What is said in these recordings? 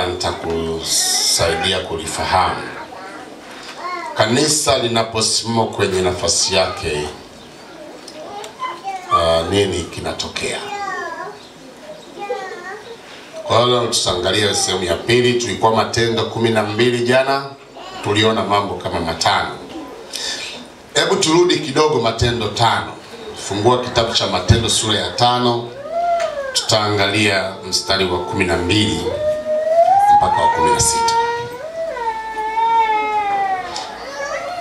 nitakusaidia kulifahamu. Kanisa linaposimama kwenye nafasi yake, nini kinatokea? Kwa hiyo tutaangalia sehemu ya pili. Tulikuwa Matendo 12 jana, tuliona mambo kama matano. Hebu turudi kidogo Matendo 5. Fungua kitabu cha Matendo sura ya 5. Tutaangalia mstari wa 12 mpaka wa 16.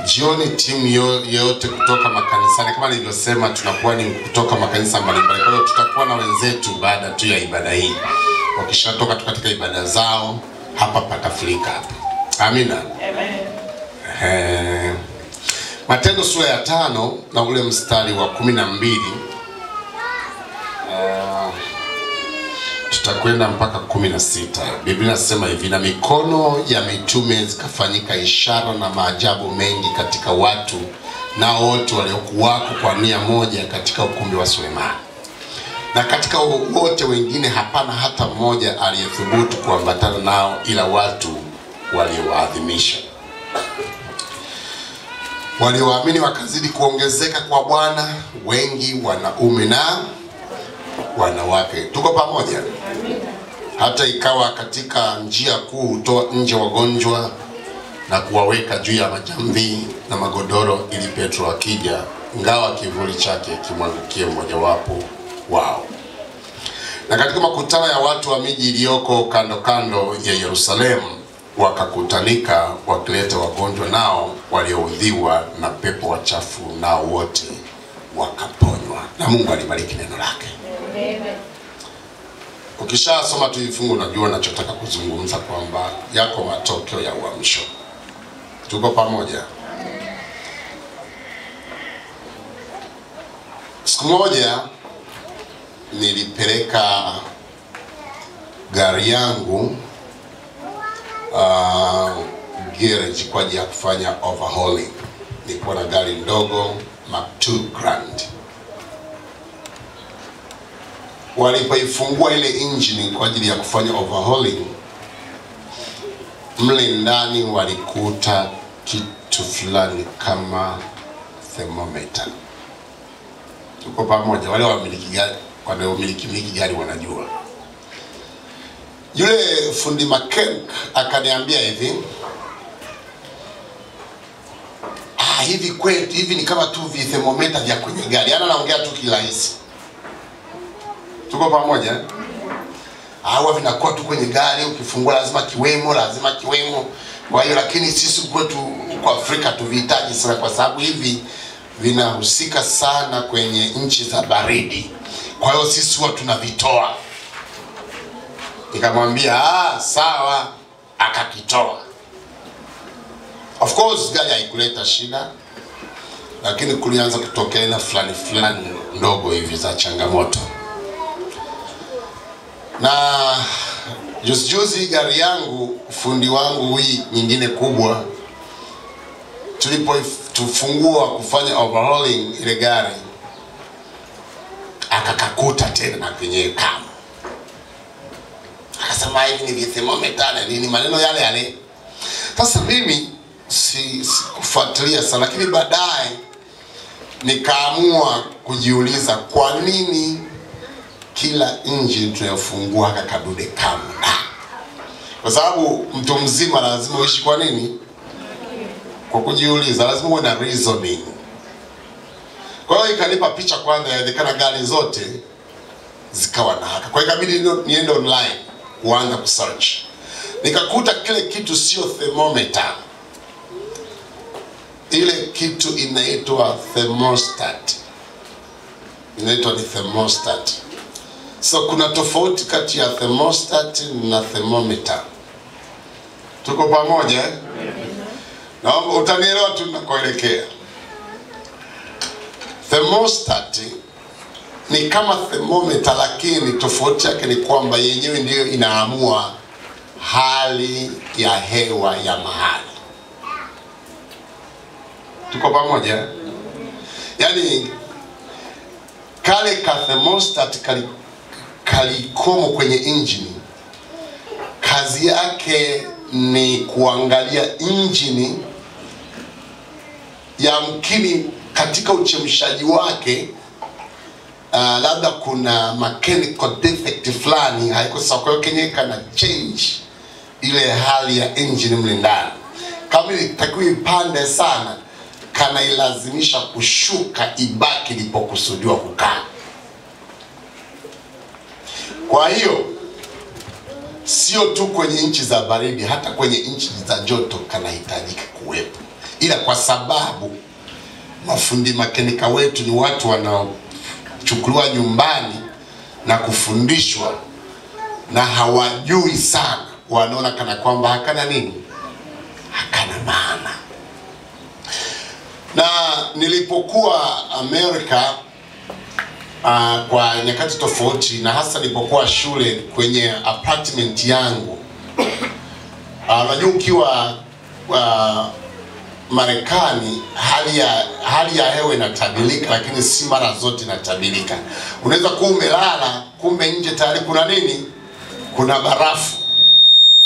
Jioni timu yote kutoka makanisani, kama nilivyosema, tunakuwa ni kutoka makanisa mbalimbali. Kwa hiyo tutakuwa na wenzetu baada tu ya ibada hii. Wakishatoka katika ibada zao, hapa patafurika hapa. Amina. Amen. Matendo sura ya 5 na ule mstari wa 12. Tutakwenda mpaka 16. Biblia inasema hivi: na mikono ya mitume zikafanyika ishara na maajabu mengi katika watu, na wote waliokuwako kwa nia moja katika ukumbi wa Sulemani. Na katika wote wengine hapana hata mmoja aliyethubutu kuambatana nao, ila watu waliowaadhimisha. Walioamini wakazidi kuongezeka kwa Bwana, wengi wanaume na wanawake. Tuko pamoja? Hata ikawa katika njia kuu hutoa nje wagonjwa na kuwaweka juu ya majamvi na magodoro, ili Petro akija, ingawa kivuli chake kimwangukie mmojawapo wao. Na katika makutano ya watu wa miji iliyoko kando kando ya Yerusalemu, wakakutanika wakileta wagonjwa nao walioudhiwa na pepo wachafu, nao wote wakaponywa. Na Mungu alibariki neno lake. Amen. Ukishasoma tu vifungu unajua ninachotaka kuzungumza, kwamba yako matokeo ya uamsho. Tuko pamoja? Siku moja nilipeleka gari yangu garage kwa ajili ya kufanya overhauling. Nilikuwa na gari ndogo Mark II Grand. Walipoifungua ile engine kwa ajili ya kufanya overhauling, mle ndani walikuta kitu fulani kama thermometer. Tuko pamoja? Wale wamiliki gari wanajua. Yule fundi mechanic akaniambia hivi, hivi kwetu hivi ni kama tu thermometer vya kwenye gari. Anaongea tu kirahisi. Tuko pamoja? Hawa vinakuwa tu kwenye gari, ukifungua lazima kiwemo. Kwa hiyo lakini sisi kwetu kwa Afrika tuvihitaji sana, kwa sababu hivi vinahusika sana kwenye nchi za baridi. Kwa hiyo sisi huwa tunavitoa. Nikamwambia sawa, akakitoa. Of course gari haikuleta shida, lakini kulianza kutokea na fulani ndogo hivi za changamoto. Na juzi gari yangu, fundi wangu hii nyingine kubwa, tulipofungua kufanya overhauling ile gari, akakakuta tena na kwenye kama. Akasema hivi ni thermometer, ni maneno yale. Sasa mimi sikufuatilia sana, lakini baadaye nikaamua kujiuliza kwa nini kila engine tunayofungua kadude kama. Kwa sababu mtu mzima lazima uishi kwa nini? Kwa kujiuliza, lazima uwe na reasoning. Kwa hiyo ikanipa picha kwanza, inawezekana gari zote zikawa na haka. Kwa hiyo ikabidi niende online kuanza kusearch. Nikakuta kile kitu sio thermometer. Ile kitu inaitwa thermostat. Inaitwa ni thermostat. So kuna tofauti kati ya thermostat na thermometer. Tuko pamoja? Naomba utanielewa tu ninakoelekea. Thermostat ni kama thermometer, lakini tofauti yake ni kwamba yenyewe ndiyo inaamua hali ya hewa ya mahali. Tuko pamoja? Yaani kale ka thermostat kalikomo kwenye engine kazi yake ni kuangalia injini, yamkini katika uchemshaji wake labda kuna mechanical defect fulani haiko sawa, kwa hiyo Kenya kana change ile hali ya engine mle ndani. Kama itakuwa ipande sana, kana ilazimisha kushuka ibaki ilipokusudiwa kukaa. Kwa hiyo sio tu kwenye nchi za baridi, hata kwenye nchi za joto kanahitajika kuwepo. Ila kwa sababu mafundi makenika wetu ni watu wanaochukuliwa nyumbani na kufundishwa na hawajui sana, wanaona kana kwamba hakana nini, hakana maana. Na nilipokuwa Amerika kwa nyakati tofauti, na hasa nilipokuwa shule kwenye apartment yangu, unajua ukiwa Marekani hali ya hewa inatabirika, lakini si mara zote inatabirika. Unaweza kuwa umelala kumbe nje tayari kuna nini, kuna barafu.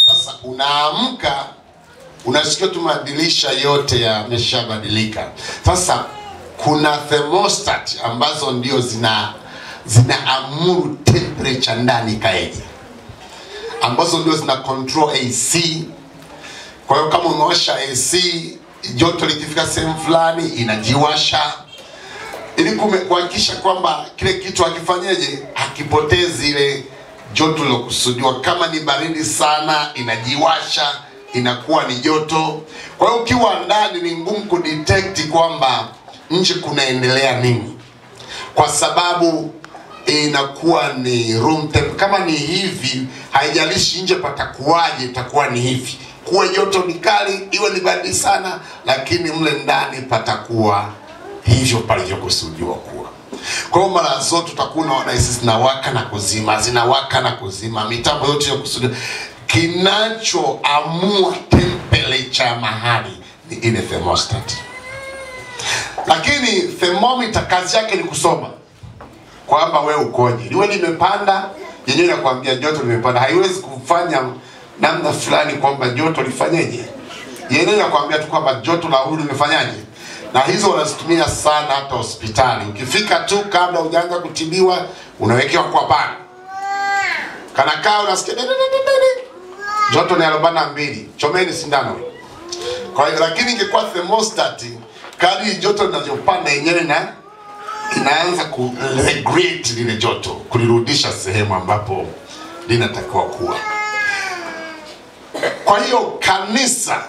Sasa unaamka unasikia tu madirisha yote yameshabadilika. Sasa kuna thermostat ambazo ndio zinaamuru temperature ndani kaeje, ambazo ndio zina control AC. Kwa hiyo kama umewasha AC, joto likifika sehemu fulani inajiwasha, ili kuhakikisha kwamba kile kitu hakifanyeje, hakipotezi ile joto lilokusudiwa. Kama ni baridi sana inajiwasha, inakuwa ni joto. Kwa hiyo ukiwa ndani ni ngumu kudetect kwamba nje kunaendelea nini, kwa sababu inakuwa ni room temp. Kama ni hivi, haijalishi nje patakuwaje, itakuwa ni hivi. Kuwe joto ni kali, iwe ni baridi sana, lakini mle ndani patakuwa hivyo palivyokusudiwa kuwa. Kwa hiyo mara zote utakuwa unaona hizi zinawaka na kuzima, zinawaka na kuzima, mitambo yote ya kusudia. Kinachoamua temperature mahali ni ile thermostat. Lakini thermometer kazi yake ni kusoma kwamba wewe ukoje. Liwe limepanda, yenyewe inakwambia joto limepanda. Haiwezi kufanya namna fulani kwamba joto lifanyeje. Yenyewe inakwambia tu kwamba joto la huyu limefanyaje. Na hizo wanazitumia sana hata hospitali. Ukifika tu kabla hujaanza kutibiwa, unawekewa kwa pana. Kanakaa unasikia joto ni 42, chomeni sindano. Kwa hiyo lakini ingekuwa thermostat, kadri joto linavyopanda yenyewe inaanza ku-regulate lile joto, kulirudisha sehemu ambapo linatakiwa kuwa. Kwa hiyo kanisa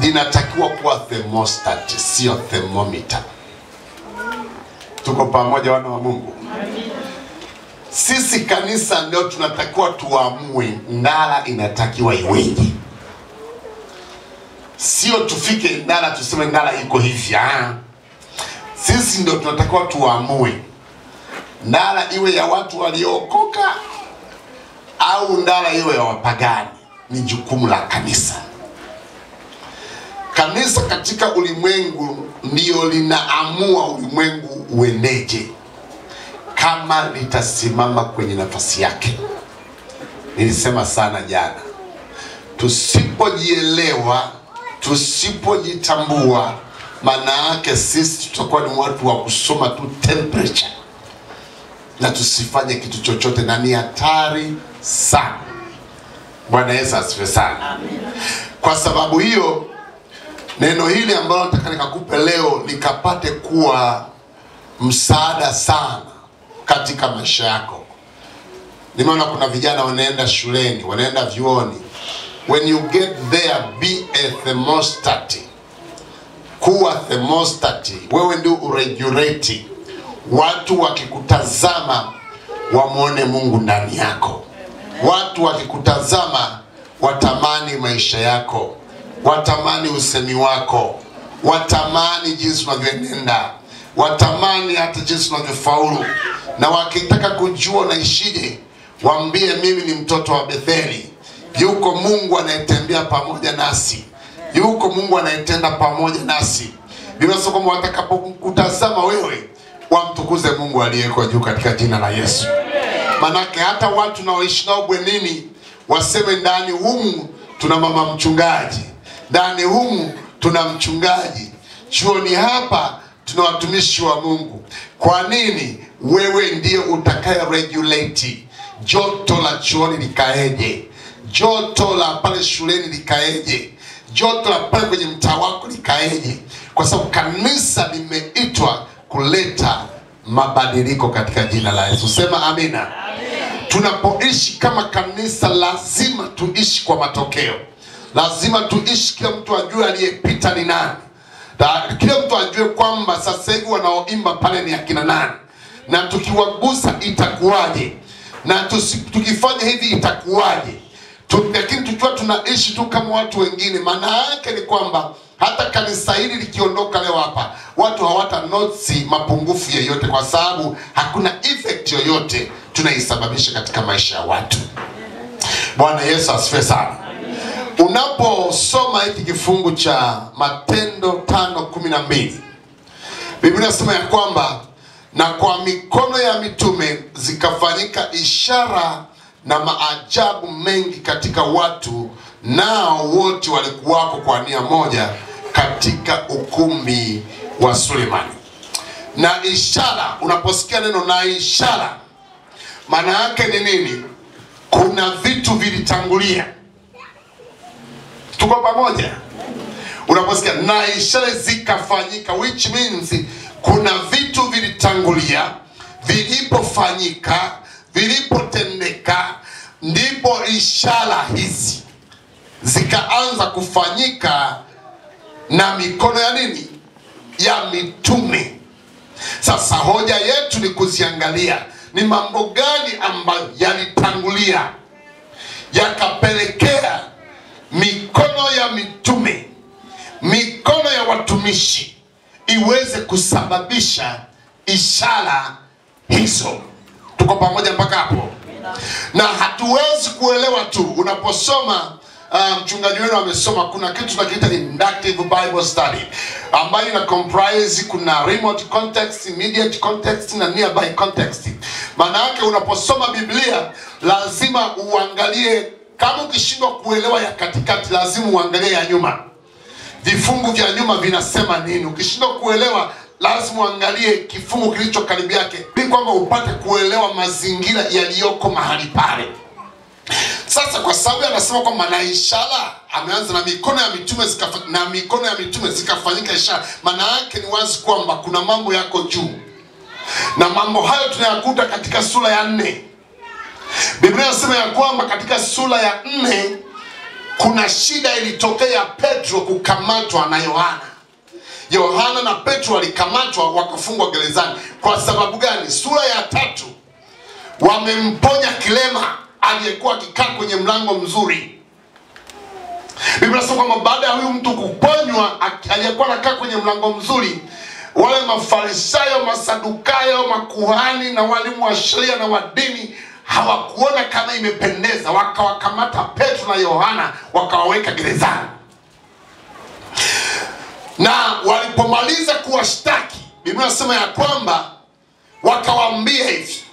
linatakiwa kuwa thermostat, sio thermometer. Tuko pamoja wana wa Mungu? Sisi kanisa ndio tunatakiwa tuamue ndala inatakiwa iweje. Sio tufike ndala tuseme ndala iko hivi. Sisi ndio tunatakiwa tuamue ndala iwe ya watu waliokoka au ndala iwe ya wapagani. Ni jukumu la kanisa. Kanisa katika ulimwengu ndio linaamua ulimwengu uendeje, kama litasimama kwenye nafasi yake. Nilisema sana jana, tusipojielewa, tusipojitambua, maana yake sisi tutakuwa ni watu wa kusoma tu temperature na tusifanye kitu chochote, na ni hatari sana. Bwana Yesu asifiwe sana. Amen. Kwa sababu hiyo neno hili ambalo nataka nikakupe leo likapate kuwa msaada sana katika maisha yako. Nimeona kuna vijana wanaenda shuleni, wanaenda vyuoni. When you get there, be a thermostat. Kuwa thermostat. Wewe ndio uregulate. Watu wakikutazama wamuone Mungu ndani yako. Watu wakikutazama watamani maisha yako, watamani usemi wako, watamani jinsi unavyoenenda, watamani hata jinsi unavyofaulu. Na wakitaka kujua unaishije, waambie mimi ni mtoto wa Betheli. Yuko Mungu anayetembea pamoja nasi. Yuko Mungu anayetenda pamoja nasi. Biblia inasema kwamba watakapokutazama wewe, wamtukuze Mungu aliyeko juu katika jina la Yesu. Manake hata watu naoishi nao bwenini waseme ndani humu tuna mama mchungaji, ndani humu tuna mchungaji, chuoni hapa tuna watumishi wa Mungu. Kwa nini? Wewe ndiye utakaye regulate joto la chuoni likaeje, joto la pale shuleni likaeje, joto la pale kwenye mtaa wako likaeje, kwa sababu kanisa limeitwa kuleta mabadiliko katika jina la Yesu. Sema amina. Amen. Tunapoishi kama kanisa lazima tuishi kwa matokeo. Lazima tuishi kila mtu ajue aliyepita ni nani. Kila mtu ajue kwamba sasa hivi wanaoimba pale ni akina nani, na tukiwagusa itakuwaje, na tukifanya hivi itakuwaje. Lakini tukiwa tunaishi tu kama watu wengine, maana yake ni kwamba hata kanisa hili likiondoka leo hapa, watu hawata notice mapungufu yoyote, kwa sababu hakuna effect yoyote tunaisababisha katika maisha ya watu. Bwana Yesu asifiwe sana. Unaposoma hiki kifungu cha Matendo 5:12, Biblia inasema ya kwamba na kwa mikono ya mitume zikafanyika ishara na maajabu mengi katika watu, nao wote walikuwako kwa nia moja katika ukumbi wa Sulemani. Na ishara, unaposikia neno na ishara, maana yake ni nini? Kuna vitu vilitangulia. Tuko pamoja? Unaposikia na ishara zikafanyika, which means kuna vitu vilitangulia, vilipofanyika, vilipotendeka, ndipo ishara hizi zikaanza kufanyika na mikono ya nini? Ya mitume. Sasa hoja yetu ni kuziangalia ni mambo gani ambayo yalitangulia yakapelekea mikono ya mitume, mikono ya watumishi iweze kusababisha ishara hizo. Tuko pamoja mpaka hapo? Na hatuwezi kuelewa tu unaposoma mchungaji wenu amesoma, kuna kitu tunakiita inductive Bible study ambayo ina comprise, kuna remote context, immediate context na nearby context. Maana yake unaposoma Biblia lazima uangalie, kama ukishindwa kuelewa ya katikati lazima uangalie ya nyuma. Vifungu vya nyuma vinasema nini? Ukishindwa kuelewa lazima uangalie kifungu kilicho karibu yake, ili kwamba upate kuelewa mazingira yaliyoko mahali pale. Sasa kwa sababu anasema kwamba na ishara, ameanza na mikono ya mitume zikafanyika ishara, maana yake ni wazi kwamba kuna mambo yako juu, na mambo hayo tunayakuta katika sura ya 4. Biblia inasema ya kwamba katika sura ya 4 kuna shida ilitokea, Petro kukamatwa na Yohana. Yohana na Petro walikamatwa wakafungwa gerezani. Kwa sababu gani? Sura ya 3 wamemponya kilema aliyekuwa akikaa kwenye mlango mzuri. Biblia inasema kwamba baada ya huyu mtu kuponywa aliyekuwa anakaa kwenye mlango mzuri, wale Mafarisayo, Masadukayo, makuhani na walimu wa sheria na wa dini hawakuona kama imependeza, wakawakamata Petro na Yohana wakawaweka gerezani. Na walipomaliza kuwashtaki, Biblia inasema ya kwamba wakawaambia hivi,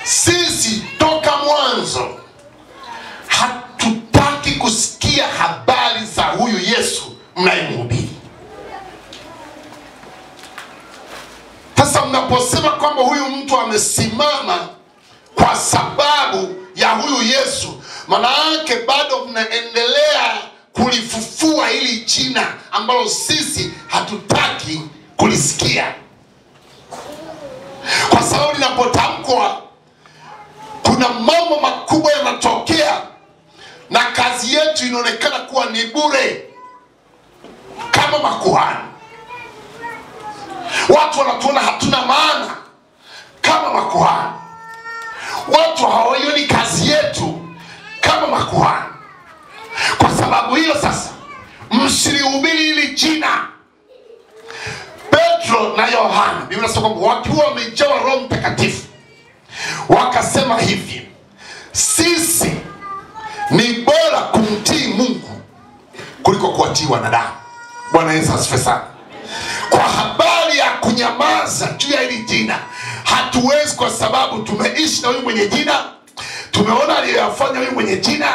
sisi toka mwanzo hatutaki kusikia habari za huyu Yesu mnayemhubiri. Sasa mnaposema kwamba huyu mtu amesimama kwa sababu ya huyu Yesu, maana yake bado mnaendelea kulifufua hili jina ambalo sisi hatutaki kulisikia. Kwa sababu linapotamkwa kuna mambo makubwa yanatokea, na kazi yetu inaonekana kuwa ni bure kama makuhani. Watu wanatuona hatuna maana kama makuhani. Watu hawaioni kazi yetu kama makuhani. Kwa sababu hiyo sasa, msilihubiri hili jina. Petro na Yohana, Biblia inasema kwamba wakiwa wamejawa Roho Mtakatifu wakasema hivi, sisi ni bora kumtii Mungu kuliko kuwatii wanadamu. Bwana Yesu asifiwe sana. Kwa habari ya kunyamaza juu ya hili jina hatuwezi, kwa sababu tumeishi na huyu mwenye jina, tumeona aliyofanya huyu mwenye jina,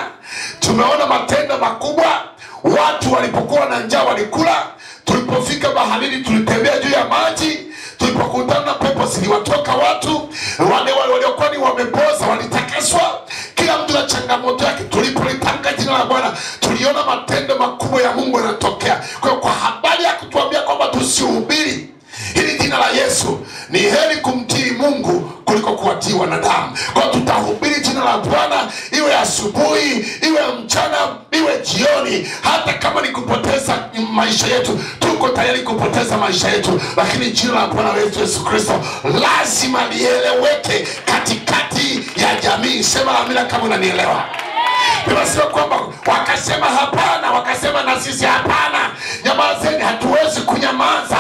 tumeona matendo makubwa. Watu walipokuwa na njaa walikula, tulipofika baharini tulitembea juu ya maji, tulipokutana na pepo ziliwatoka watu, wale waliokuwa ni wamepoza walitakaswa, kila mtu na changamoto yake. Tulipolitamka jina la Bwana tuliona matendo makubwa ya Mungu yanatokea. Kwa habari ya kutuambia kwamba tusihubiri hili jina la Yesu, ni heri kumtii Mungu kuliko kuwatii wanadamu. Kwa tutahubiri jina la Bwana, iwe asubuhi, iwe mchana, iwe jioni. Hata kama ni kupoteza maisha yetu, tuko tayari kupoteza maisha yetu, lakini jina la Bwana wetu Yesu Kristo lazima lieleweke katikati ya jamii. Sema amina kama unanielewa. Tunasema kwamba wakasema hapana, wakasema na sisi hapana, nyamazeni, hatuwezi kunyamaza,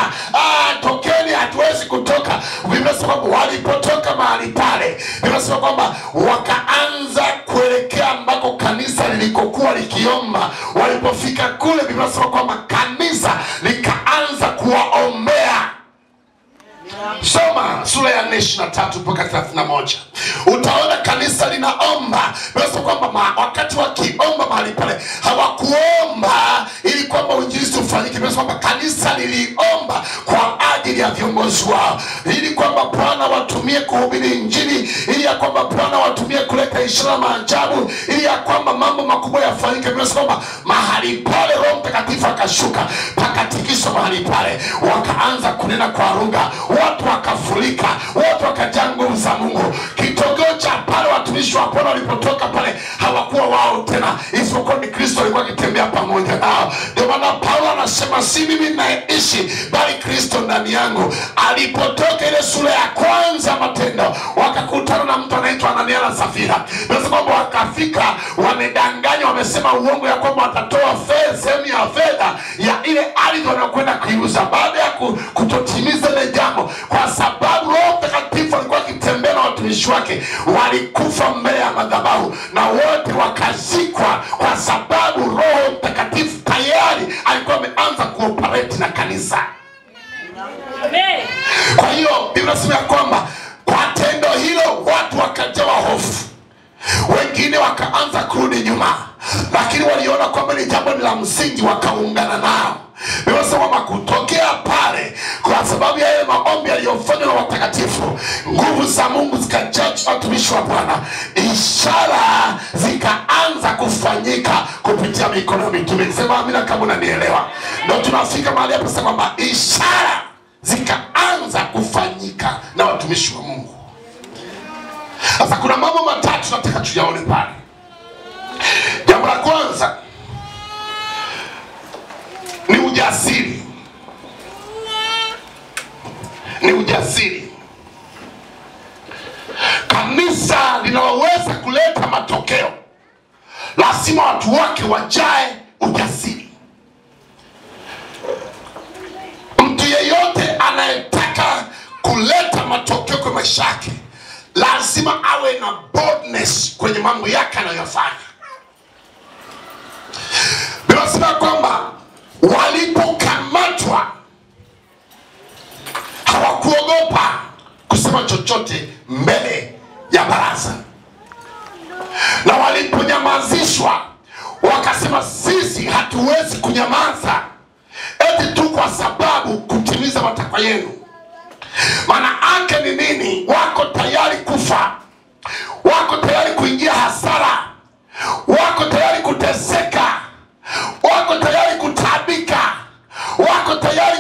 tokeni, hatuwezi kutoka. Tunasema kwamba walipotoka mahali pale, tunasema kwamba wakaanza kuelekea ambako kanisa lilikokuwa likiomba. Walipofika kule, tunasema kwamba kanisa likaanza kuwaombea. Soma sura ya 4:23 mpaka 31. Utaona kanisa linaomba. Basi kwamba wakati wakiomba mahali pale, hawakuomba ili kwamba uinjilisti ufanyike. Basi kwamba kanisa liliomba kwa ajili ya viongozi wao, ili kwamba Bwana watumie kuhubiri injili, ili ya kwamba Bwana watumie kuleta ishara maajabu, ili ya kwamba mambo makubwa yafanyike. Basi kwamba mahali pale Roho Mtakatifu akashuka, pakatikiswa mahali pale, wakaanza kunena kwa lugha, watu wakafurika, watu wakajaa nguvu za Mungu. Kitogeo cha pale watumishi wa Bwana walipotoka pale, hawakuwa wao tena, isipokuwa ni Kristo alikuwa akitembea pamoja nao. Ndio maana Paulo anasema si mimi ninayeishi, bali Kristo ndani yangu. Alipotoka ile sura ya kwanza Matendo, wakakutana na mtu anaitwa Anania na Safira. Basi kwamba wakafika wamedanganya, wamesema uongo ya kwamba watatoa sehemu ya fedha ya ile ardhi wanakwenda kuiuza. Baada ya kutotimiza ile jambo, kwa sababu Roho Mtakatifu alikuwa akitembea na watumishi wake, walikufa mbele ya madhabahu na wote wakazikwa, kwa sababu Roho Mtakatifu tayari alikuwa ameanza kuoperate na kanisa. Amen. Kwa hiyo Biblia inasema kwamba kwa tendo hilo watu wakajawa hofu, wengine wakaanza kurudi nyuma, lakini waliona kwamba ni jambo la msingi, wakaungana nao. Biblia kutokea pale, kwa sababu ya yale maombi yaliyofanywa na watakatifu, nguvu za Mungu zikajaa watumishi wa Bwana, ishara zikaanza kufanyika kupitia mikono ya mitume. Sema amina kama unanielewa. Ndio tunafika mahali hapa sasa kwamba ishara zikaanza kufanyika na watumishi wa Mungu. Sasa kuna mambo matatu nataka tuyaone pale. Jambo la kwanza ni ujasiri. Ni ujasiri. Kanisa linaloweza kuleta matokeo, lazima watu wake wajae ujasiri. Mtu yeyote anayetaka kuleta matokeo kwa maisha yake, lazima awe na boldness kwenye mambo yake anayofanya. Bila sababu kwamba walipokamatwa hawakuogopa kusema chochote mbele ya baraza, na waliponyamazishwa wakasema sisi hatuwezi kunyamaza eti tu kwa sababu kutimiza matakwa yenu. Maana ake ni nini? Wako tayari kufa, wako tayari kuingia hasara, wako tayari kuteseka, wako tayari kutabika, wako tayari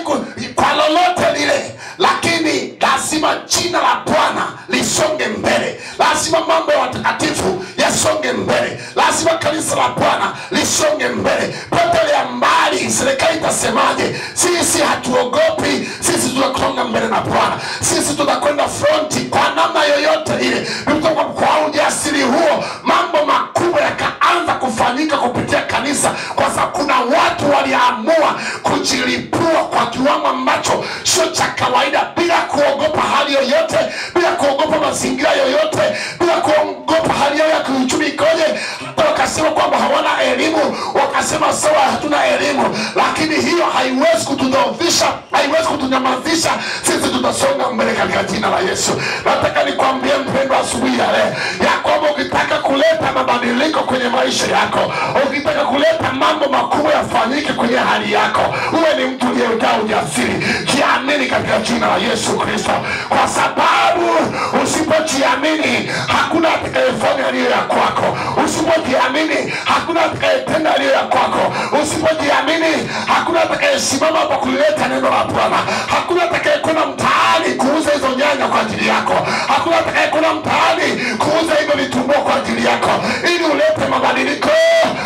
kwa lolote lile, lakini lazima jina la Bwana lisonge mbele, lazima mambo ya watakatifu yasonge mbele, lazima kanisa la Bwana lisonge mbele. Pote ya mbali serikali itasemaje, sisi hatuogopi, sisi tunakwenda mbele na Bwana, sisi tunakwenda fronti kwa namna yoyote ile. Kwa ujasiri huo mambo makubwa yakaanza kufanyika kupitia kanisa, kwa sababu kuna watu waliamua kujilipua kwa kiwango ambacho sio cha kawaida, bila kuogopa hali yoyote, bila kuogopa mazingira yoyote, bila kuogopa hali ya kiuchumi ikoje. Wakasema kwamba sababu hawana elimu wakasema sawa, hatuna elimu, lakini hiyo haiwezi kutudhoofisha, haiwezi kutunyamazisha. Sisi tutasonga mbele katika jina la Yesu. Nataka nikwambie mpendwa, asubuhi ya leo ya kwamba ukitaka kuleta mabadiliko kwenye maisha yako, ukitaka kuleta mambo makubwa yafanyike kwenye hali yako, uwe ni mtu uliyejaa ujasiri. Jiamini katika jina la Yesu Kristo, kwa sababu usipojiamini hakuna atakayefanya aliyo ya kwako. Usipojiamini hakuna atakayetenda aliyo ya kwako. Usipojiamini hakuna atakayesimama hapa kuleta neno la Bwana. Hakuna atakayekwenda mtaani kuuza hizo nyanya kwa ajili yako. Hakuna atakayekwenda mtaani kuuza hivyo vitumbua kwa ajili yako. Ili ulete mabadiliko,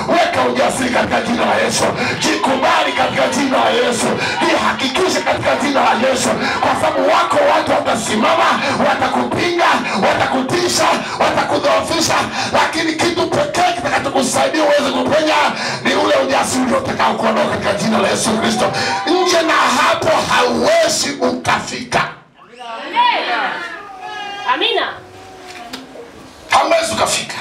weka ujasiri katika jina la Yesu. Jikubali katika jina la Yesu. Jihakikishe katika jina la Yesu, kwa sababu wako watu watasimama, watakupinga, watakutisha, watakudhoofisha, lakini kitu pekee kitakachokusaidia uweze kupenya ni ule ujasiri utakao kuondoka katika jina la Yesu Kristo. Nje na hapo hauwezi ukafika. Amina. Hauwezi ukafika.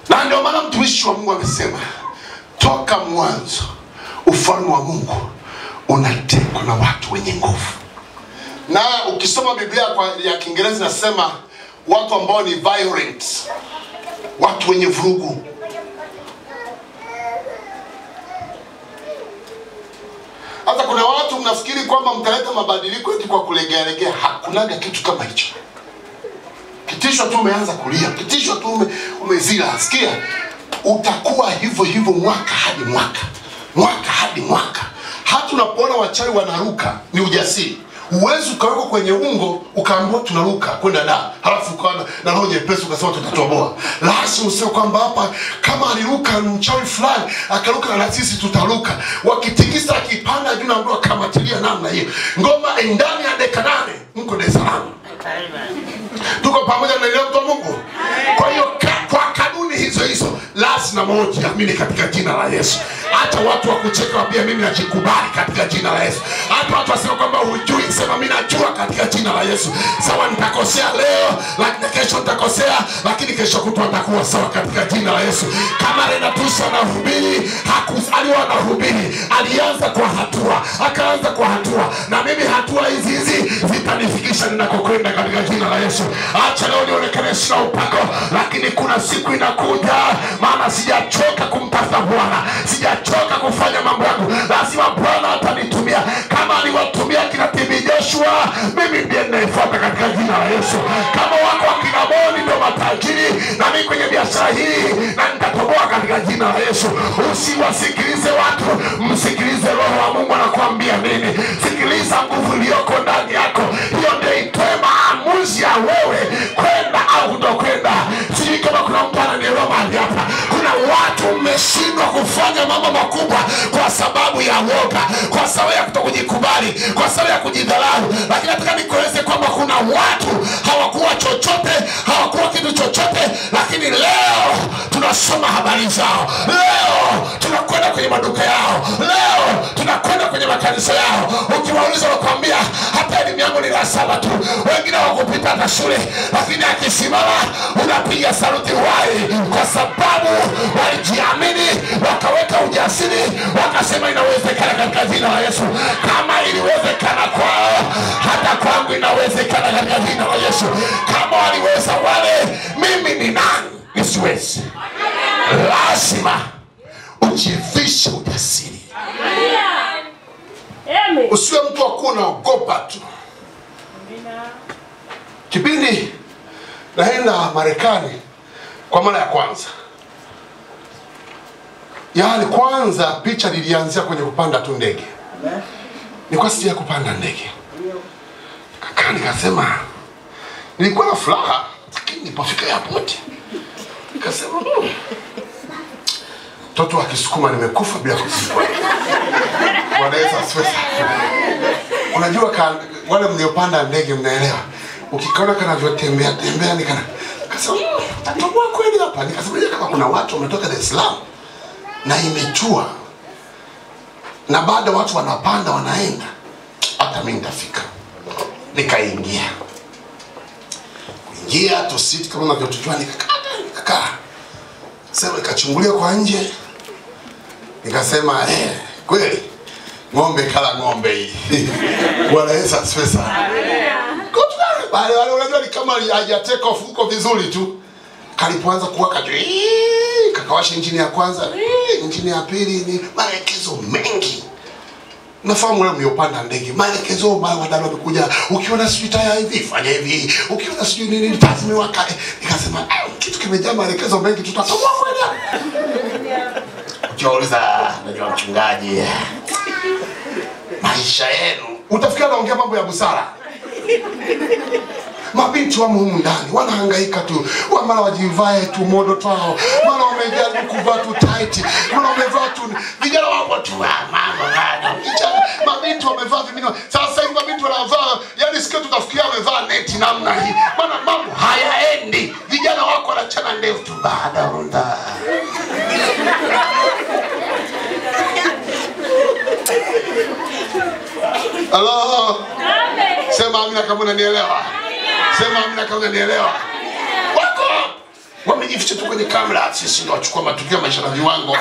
Na ndio maana mtumishi wa Mungu amesema toka mwanzo ufalme wa Mungu unatekwa na watu wenye nguvu. Na ukisoma Biblia ya Kiingereza nasema watu ambao ni violent, watu wenye vurugu. Hata kuna watu mnafikiri kwamba mtaleta mabadiliko eti kwa kulegealegea. Hakunaga kitu kama hicho. Kitisho tu umeanza kulia, kitisho tu umezila. Sikia, utakuwa hivyo hivyo mwaka hadi mwaka, mwaka hadi mwaka. Hata unapoona wachawi wanaruka ni ujasiri. Uwezi ukawekwa kwenye ungo ukaambiwa tunaruka kwenda da, halafu ukawa na roho nyepesi ukasema tutatoboa. Lazima useme kwamba hapa kama aliruka mchawi fulani akaruka na sisi tutaruka. Wakitikisa akipanda juu na mdoa kamatilia namna hiyo. Ngoma ndani ya dakika 8 mko Dar es Salaam. Tuko pamoja na leo Mungu. Kwa hiyo kwa kanuni hizo lazima moja amini katika jina la Yesu. Hata watu wakucheka wapia mimi najikubali katika jina la Yesu. Hata watu wasema kwamba hujui, sema mimi najua katika jina la Yesu. Sawa nitakosea leo, lakini kesho nitakosea, lakini kesho kutwa nitakuwa sawa katika jina la Yesu. Kama Renatus anahubiri, hakusaliwa anahubiri, alianza kwa hatua, akaanza kwa hatua, na mimi hatua hizi zitanifikisha ninakokwenda katika jina la Yesu. Acha leo nionekane sina upako, lakini kuna siku inakuja, maana sijachoka kumtafuta Bwana, sijachoka kufanya mambo yangu. Lazima Bwana atanitumia kama aliwatumia kina TB Joshua. Mimi ndiye ninayefuata katika jina la Yesu. Kama wako wakina Boni ndio matajiri, na mimi kwenye biashara hii na nitatoboa katika jina la Yesu. Usiwasikilize watu, msikilize Roho wa Mungu anakuambia nini. Sikiliza nguvu iliyoko ndani yako, hiyo ndio itoe maamuzi ya wewe kwenda au kutokwenda. Sijui kama kuna mtu ananielewa mahali hapa. Kuna watu mmeshindwa kufanya mambo makubwa kwa sababu ya woga, kwa sababu ya kutokujikubali, kwa sababu ya kujidharau. Lakini nataka nikueleze kwamba kuna watu hawakuwa chochote, hawakuwa kitu chochote, lakini leo tunasoma habari zao. Leo tunakwenda kwenye maduka yao. Leo tunakwenda kwenye makanisa yao. Ukiwauliza wakwambia hata elimu yangu ni la 7 tu. Wengine hawakupita hata shule, lakini akisimama unapiga saluti wai, kwa sababu walijiamini, wakaweka ujasiri, wakasema inawezekana katika jina la Yesu. Kama iliwezekana kwao, hata kwangu inawezekana katika jina la Yesu. Kama waliweza wale, mimi ni nani nisiwezi? Lazima ujivishe ujasiri. Amen. Usiwe mtu wa kuwa unaogopa tu. Kipindi naenda Marekani kwa mara ya kwanza, yaani kwanza picha lilianzia kwenye kupanda tu ndege. Nilikuwa sija kupanda ndege. Kaka nikasema nilikuwa na furaha, lakini nilipofika airport nikasema mtoto wa Kisukuma nimekufa bila kuzikwa. Wanaweza siweza. Unajua wale mliopanda ndege mnaelewa. Ukikaona kanavyotembea nikasema atakuwa kweli hapa. Nikasema kama kuna watu wametoka Dar es Salaam na imetua, na baada watu wanapanda wanaenda, hata mimi nitafika. Nikaingia tusiti kama unavyotujua, nikakaa. Sema ikachungulia kwa nje. Nikasema kweli ng'ombe kala ng'ombe hii. Bwana Yesu asifiwe sana. Wale unajua ni kama haja take off huko vizuri tu. Kalipoanza kuwaka kakawasha injini ya kwanza, injini ya pili, ni maelekezo mengi. Nafahamu leo mliopanda ndege, maelekezo mara wadada wamekuja, ukiona sijui taya hivi fanya hivi, ukiona sijui nini tazame waka. Nikasema kitu kimejaa maelekezo mengi, tutasoma kweli. Ukiuliza najua mchungaji, maisha yenu utafikia naongea mambo ya busara. Mabinti wa humu ndani wanahangaika tu, mara wajivae tu modo twao, mara wamejaribu kuvaa tu tight, mara wamevaa tu vijana wapo tu mambo haya. Mabinti wamevaa vimino. Sasa hivi mabinti wanavaa yani sketi utafikia wamevaa neti namna hii. Maana mambo hayaendi. Vijana wako wanachana ndevu tu baada ronda. Hello. Sema amina kama unanielewa. Sema amina kama unanielewa. Wako wamejificha tu kwenye kamera, sisi ndio wachukua matukio maisha na viwango.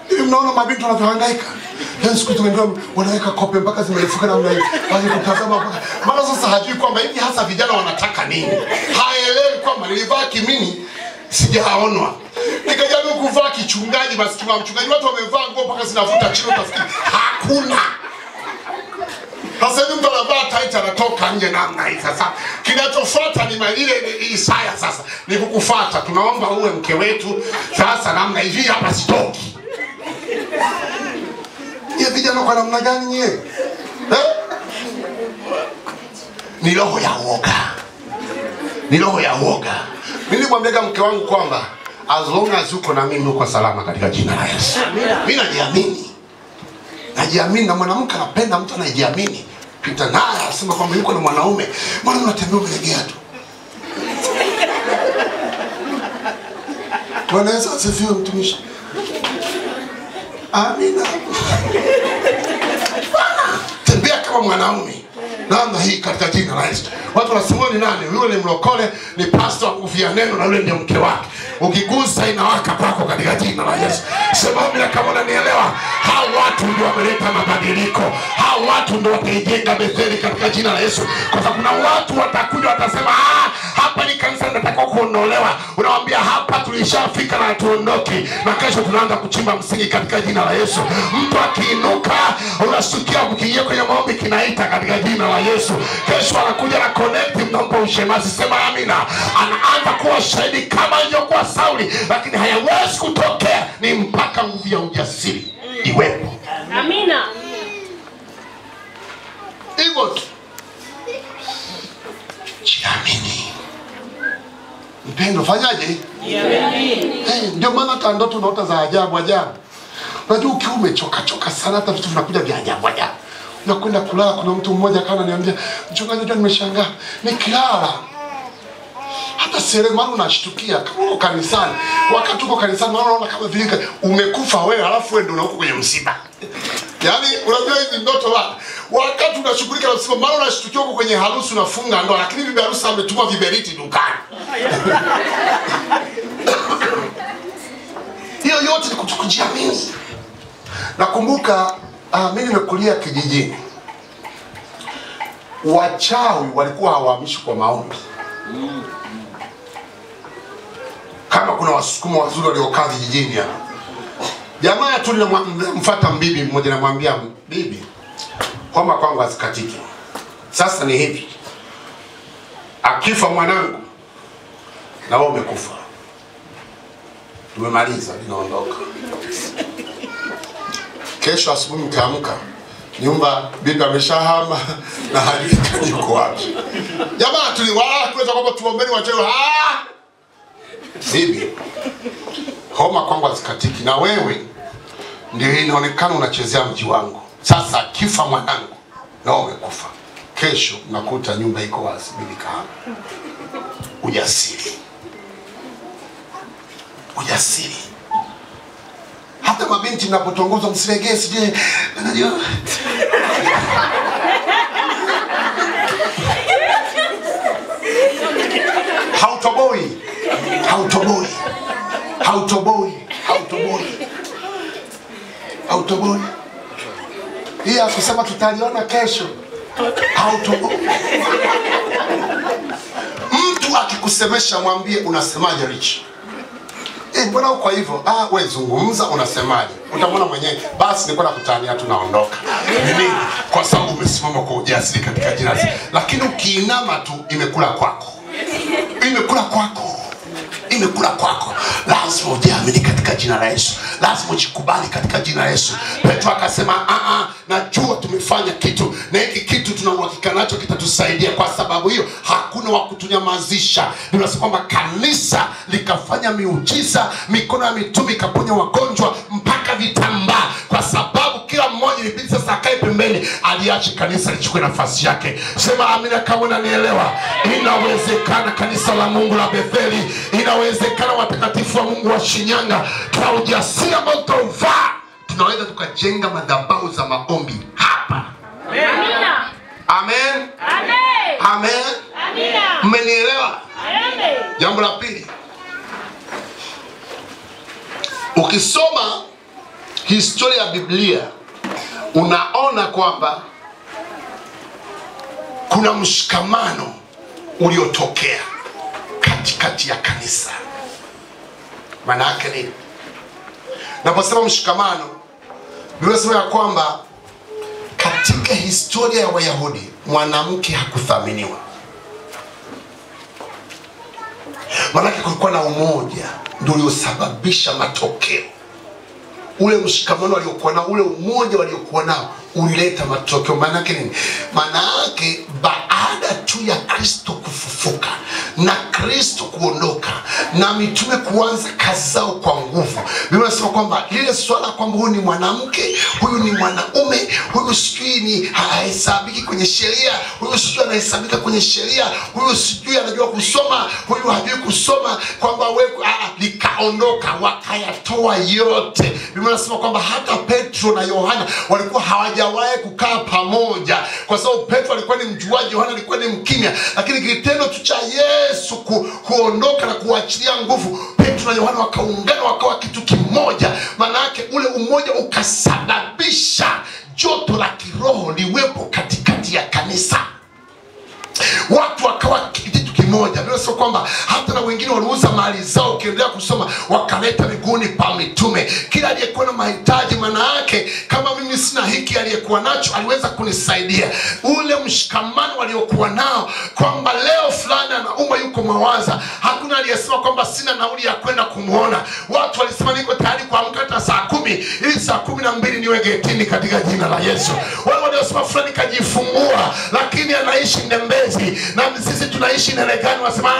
Hivi mnaona mabinti wanavyohangaika? Siku tumeambiwa wanaweka kope mpaka zimerefuka namna hii. Basi kutazama mpaka mara sasa hajui kwamba hivi hasa vijana wanataka nini. Haelewi kwamba nilivaa kimini sijaonwa. Nikajaribu kuvaa kichungaji, basi kama mchungaji watu wamevaa nguo mpaka zinavuta chini utafikiri hakuna. Sasa hivi mtu anavaa tight anatoka nje namna hii. Sasa kinachofuata ni ile Isaya sasa. Ni kukufuata. Tunaomba uwe mke wetu. Sasa namna hivi hapa sitoki. Ya vijana kwa namna gani nyewe? Ni roho ya uoga. Ni roho ya uoga. Nilimwambia mke wangu kwamba as long as uko na mimi uko salama katika jina la Yesu. Mimi najiamini. Najiamini na mwanamke anapenda mtu anayejiamini. Pita naye anasema kwamba yuko na mwanaume. Mbona unatembea umelegea tu? Bwana Yesu asifiwe mtumishi. Amina. Tembea kama mwanaume. Namna hii katika jina la Yesu. Watu wanasema ni nani? Yule ni mlokole, ni pastor kufia neno na yule ndio mke wake. Ukigusa inawaka kwako katika jina la Yesu. Sema mimi kama unanielewa. Hao watu ndio wameleta mabadiliko. Hao watu ndio wataijenga Betheli katika jina la Yesu. Kwa sababu kuna watu watakuja watasema hapa ni kanisa nataka kuondolewa. Unawaambia hapa tulishafika na tuondoke. Na kesho tunaanza kuchimba msingi katika jina la Yesu. Mtu akiinuka unasikia mkiingia kwenye maombi kinaita katika jina la Yesu. Kesho anakuja na connect mnampa ushemasi. Sema amina. Anaanza kuwa shahidi kama ilivyokuwa Sauli, lakini hayawezi kutokea ni mpaka nguvu ya ujasiri iwepo. Amina. Hivyo jiamini. Mpendo fanyaje? Jiamini. Ndio maana hata ndoto unaota za ajabu ajabu. Unajua ukiwa umechoka sana hata vitu vinakuja vya ajabu ajabu. Unakwenda kulala, kuna mtu mmoja kana niambia, mchungaji ndio nimeshangaa. Nikilala hata sere mara unashtukia kama uko kanisani. Wakati uko kanisani unaona kama vile umekufa wewe, alafu wewe ndio uko kwenye msiba. Yaani unajua hizi ndoto bana. Wakati unashughulika na msiba mara unashtukia uko kwenye harusi unafunga ndoa, lakini bibi harusi ametuma viberiti dukani. Hiyo yote ni kujiamini. Nakumbuka mimi nimekulia kijijini. Wachawi walikuwa hawahamishwi kwa maombi. Kama kuna wasukuma wazuri waliokaa vijijini hapa. Jamaa tu nilimfuata bibi mmoja namwambia, bibi, homa kwangu asikatike. Sasa ni hivi. Akifa mwanangu na wewe umekufa. Tumemaliza, ninaondoka. Kesho asubuhi mkiamka nyumba bibi ameshahama na hajui yuko wapi. Jamaa tuliwala tuweza kwamba tuombeni wachawi. Bibi, homa kwangu asikatiki na wewe ndio inaonekana unachezea mji wangu. Sasa kifa mwanangu na wewe umekufa. Kesho nakuta nyumba iko wazi, bibi kahama. Ujasiri. Ujasiri. Hata mabinti mnapotongozwa msilegee sije. Unajua? hautoboi. Hautoboi. Hautoboi. Hautoboi. Hautoboi. Hii akusema tutaliona kesho. Hautoboi. Mtu akikusemesha mwambie unasemaje Rich? Mbona uko hivyo? Wewe zungumza unasemaje? Utamwona mwenyewe. Basi nilikuwa nakutania tunaondoka. Nini? Kwa sababu umesimama kwa ujasiri katika jina. Lakini ukiinama tu imekula kwako. Imekula kwako. Imekula kwako. Lazima ujiamini katika jina la Yesu. Lazima ujikubali katika jina la Yesu. Petro akasema najua tumefanya kitu na hiki kitu tuna uhakika nacho kitatusaidia. Kwa sababu hiyo hakuna wa kutunyamazisha. Ninasema kwamba kanisa likafanya miujiza, mikono ya mitume ikaponya wagonjwa mpaka vitambaa. Kwa sababu kila mmoja ilibidi sasa akae pembeni, aliache kanisa lichukue nafasi yake. Sema amina kama unanielewa. Inawezekana kanisa la Mungu la Betheli, inawezekana watakatifu wa Mungu wa Shinyanga, kwa ujasiri ambao tutauvaa tunaweza tukajenga madhabahu za maombi hapa. Amina. Amen. Amen. Amen. Amina. Mmenielewa? Amen. Jambo la pili, ukisoma historia ya Biblia unaona kwamba kuna mshikamano uliotokea katikati ya kanisa. Maana yake nini? Naposema mshikamano, Biblia inasema ya kwamba katika historia ya Wayahudi mwanamke hakuthaminiwa. Maana kulikuwa na umoja ndio uliosababisha matokeo. Ule mshikamano waliokuwa nao, ule umoja waliokuwa nao ulileta matokeo. Maana yake nini? Maana yake baada tu ya Kristo kufufuka na Kristo kuondoka na mitume kuanza kazi zao kwa nguvu, Biblia inasema kwamba lile swala kwamba huyu ni mwanamke, huyu ni mwanaume, huyu sijui ni hahesabiki kwenye sheria, huyu sijui anahesabika kwenye sheria, huyu sijui anajua kusoma, huyu hajui kusoma, kwamba wewe likaondoka, wakayatoa yote. Biblia inasema kwamba hata Petro na Yohana walikuwa hawajawahi kukaa pamoja, kwa sababu Petro alikuwa ni mjuaji, Yohana alikuwa ni mkimya. Lakini kitendo tu cha Yesu kuondoka na kuachilia nguvu, Petro na Yohana wakaungana wakawa kitu kimoja. Maana yake ule umoja ukasababisha joto la kiroho liwepo katikati ya kanisa. Watu wakawa kitu kimoja. Bila sio kwamba hata na wengine waliuza mali zao, ukiendelea kusoma, wakaleta miguuni pa mitume. Kila aliyekuwa na mahitaji, maana yake kama mimi sina hiki, aliyekuwa nacho aliweza kunisaidia. Ule mshikamano waliokuwa nao, kwamba leo fulani anauma yuko Mawaza, hakuna aliyesema kwamba sina nauli ya kwenda kumuona. Watu walisema niko tayari kuamka hata saa 10 ili saa 12 niwe getini katika jina la Yesu. Wale waliosema fulani kajifungua lakini anaishi Ndembezi na sisi tunaishi Nelegani, wasema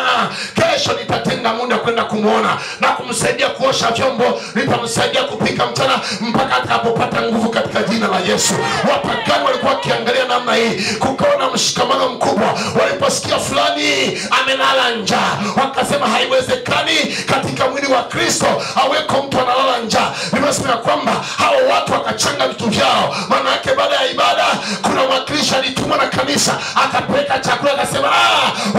kesho nitatenga muda kwenda kumuona na kumsaidia kuosha vyombo, nitamsaidia kupika mchana mpaka atakapopata nguvu katika jina la Yesu. Wapagani walikuwa wakiangalia namna hii, kukaona mshikamano mkubwa. Waliposikia fulani amelala njaa, wakasema haiwezekani katika mwili wa Kristo aweko mtu analala njaa. Nimesema kwamba hao watu wakachanga vitu vyao. Maana yake baada ya ibada kuna mwakilishi alitumwa na kanisa akapeleka chakula, akasema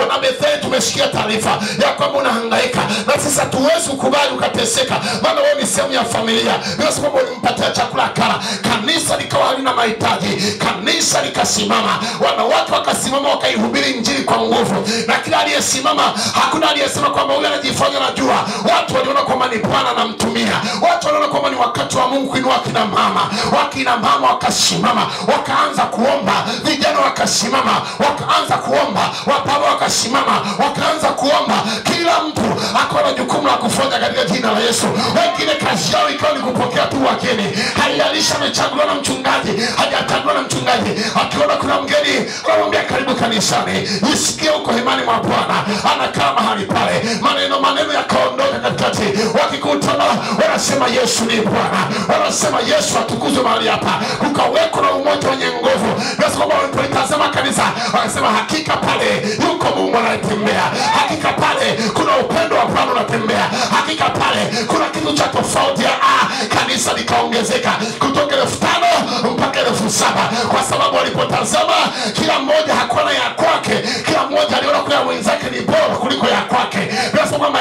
wana Betheli, tumesikia taarifa ya kwamba unahangaika na sisi hatuwezi kukubali ukateseka, maana wewe ni sehemu ya familia. Nimesema kwamba ulimpatia chakula akala. Kanisa likawa halina mahitaji, kanisa likasimama, wanawake wakasimama wakaihubiri injili kwa nguvu, na kila aliyesimama, hakuna aliyesema kwamba huyu anajifanya najua. Watu waliona kwamba ni Bwana anamtumia, watu waliona kwamba ni wakati wa Mungu kuinua kina mama. Wakina mama wakasimama wakaanza kuomba, vijana wakasimama wakaanza kuomba, wapaba wakasimama wakaanza kuomba. Kila mtu akawa na jukumu la kufanya katika jina la Yesu. Wengine kazi yao ikawa ni kupokea tu wageni, haijalishi amechaguliwa na mchungaji hajachaguliwa na mchungaji. Akiona kuna mgeni anamwambia karibu kanisani, jisikie uko hemani mwa Bwana. Anakaa mahali pale, maneno yakaondoka katikati. Wakikutana wanasema Yesu ni Bwana, wanasema Yesu atukuzwe mahali hapa. Kukaweko na umoja wenye nguvu. Basi kwamba walipolitazama kanisa wakasema hakika pale yuko Mungu anatembea, hakika pale kuna upendo wa Bwana unatembea, hakika pale kuna kitu cha tofauti. Kanisa likaongezeka kutoka 5,000 mpaka 7,000, kwa sababu walipotazama kila mmoja hakuwa na ya kwake, kila mmoja aliona kwa mwenzake ni bora kuliko ya kwake.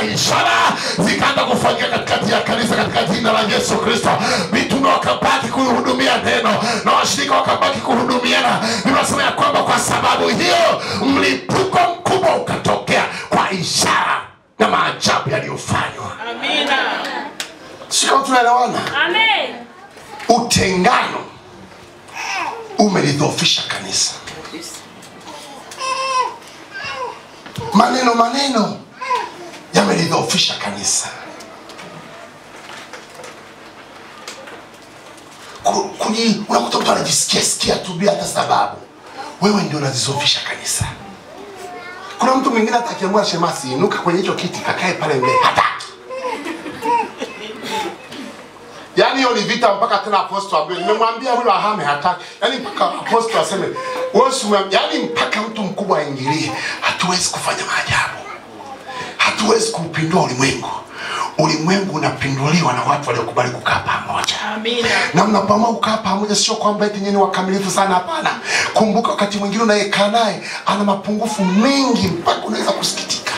Nasema ishara zikaanza kufanyika katikati ya kanisa katika jina la Yesu Kristo. Mitume wakabaki kuhudumia neno na washirika wakabaki kuhudumiana. Ninasema ya kwamba kwa sababu hiyo mlipuko mkubwa ukatokea kwa ishara na maajabu yaliyofanywa. Amina. Sio tunaelewana? Amen. Utengano umelidhoofisha kanisa. Maneno yamelidhoofisha kanisa. Unakuta mtu anajisikia tu bila hata sababu. Wewe ndio unazidhoofisha kanisa. Kuna mtu mwingine hata akiamua shemasi inuka kwenye hicho kiti kakae pale mbele hataki. Yaani hiyo ni vita mpaka tena apostol ambaye nimemwambia huyo ahame hataki. Yaani mpaka apostol aseme wewe, yaani mpaka mtu mkubwa aingilie. Hatuwezi kufanya maajabu. Hatuwezi kupindua ulimwengu. Ulimwengu unapinduliwa na watu waliokubali kukaa pamoja. Amina. Na mnapoamua kukaa pamoja sio kwamba eti nyinyi wakamilifu sana, hapana. Kumbuka wakati mwingine unayekaa naye ana mapungufu mengi mpaka unaweza kusikitika.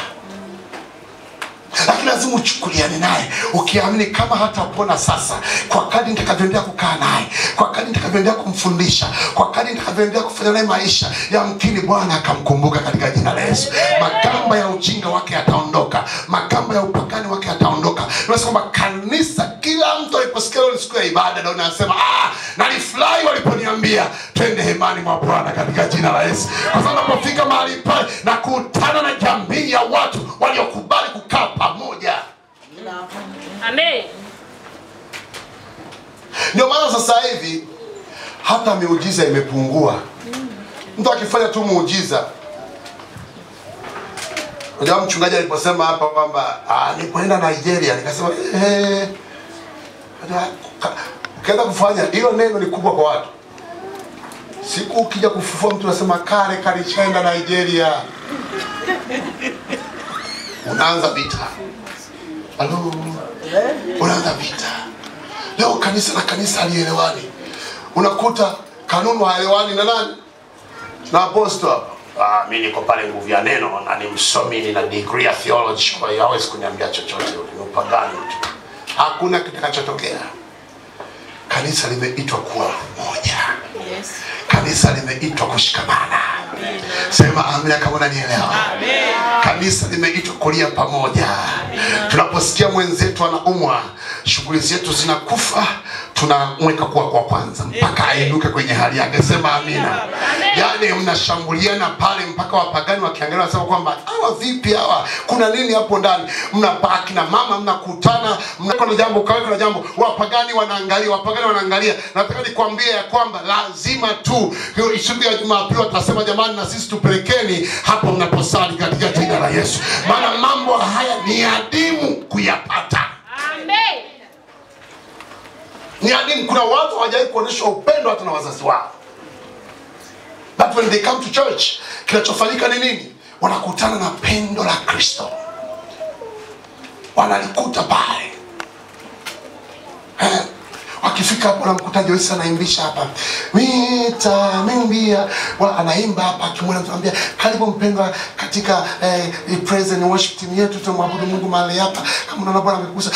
Lakini lazima uchukuliane naye ukiamini kama hatapona sasa, kwa kadri nitakavyoendelea kukaa naye, kwa kadri nitakavyoendelea kumfundisha, kwa kadri nitakavyoendelea kufanya naye maisha, yamkini Bwana akamkumbuka katika jina la Yesu. Magamba ya ujinga wake yataondoka, magamba ya upagani wake yataondoka. Tunasema kwamba kanisa, kila mtu aliposikia leo siku ya ibada na unasema nalifurahi waliponiambia twende hemani mwa Bwana katika jina la Yesu. Kwa sababu unapofika mahali pale na kukutana na jamii ya watu waliokubali kukaa pamoja. Amen. Ndio maana sasa hivi hata miujiza imepungua. Mtu akifanya tu muujiza. Unajua mchungaji aliposema hapa kwamba nilipoenda Nigeria nikasema ukienda kufanya hilo neno ni kubwa kwa watu. Siku ukija kufufua mtu anasema kale kalichenda Nigeria. Unaanza vita. Halo. Unaanza vita. Leo kanisa na kanisa halielewani. Unakuta kanuni haelewani na nani? Na apostol. Mimi niko pale nguvu ya neno na ni msomi na degree ya theology, kwa hiyo hawezi kuniambia chochote, ni upagani tu. Hakuna kitakachotokea. Kanisa limeitwa kuwa moja. Yes. Kanisa limeitwa kushikamana. Amen. Sema amina kama unanielewa. Amen. Kanisa limeitwa kulia pamoja. Amen. Tunaposikia mwenzetu anaumwa, shughuli zetu zinakufa, tunamweka kuwa kwa kwanza mpaka ainuke kwenye hali yake. Sema amina. Yaani mnashambuliana pale mpaka wapagani wakiangalia wasema kwamba hawa vipi hawa? Kuna nini hapo ndani? Mnapaki na mama mnakutana, mnako na jambo kaweka na jambo, wapagani wanaangalia. Nataka nikwambie ya kwamba lazima tu hiyo siku ya Jumapili watasema jamani na sisi tupelekeni hapo mnaposali katika jina la Yesu. Maana mambo haya ni adimu kuyapata. Amen. Ni adimu. Kuna watu hawajai kuonyesha upendo hata na wazazi wao. But when they come to church, kinachofanyika ni nini? Wanakutana na pendo la Kristo. Wanalikuta pale. Wakifika hapo na mkuta Joyce anaimbisha hapa. Nitaimbia. Anaimba hapa akimwona mtu anambia karibu mpendwa katika praise and worship team yetu, tumwabudu Mungu mahali hapa. Kama unaona Bwana amekugusa,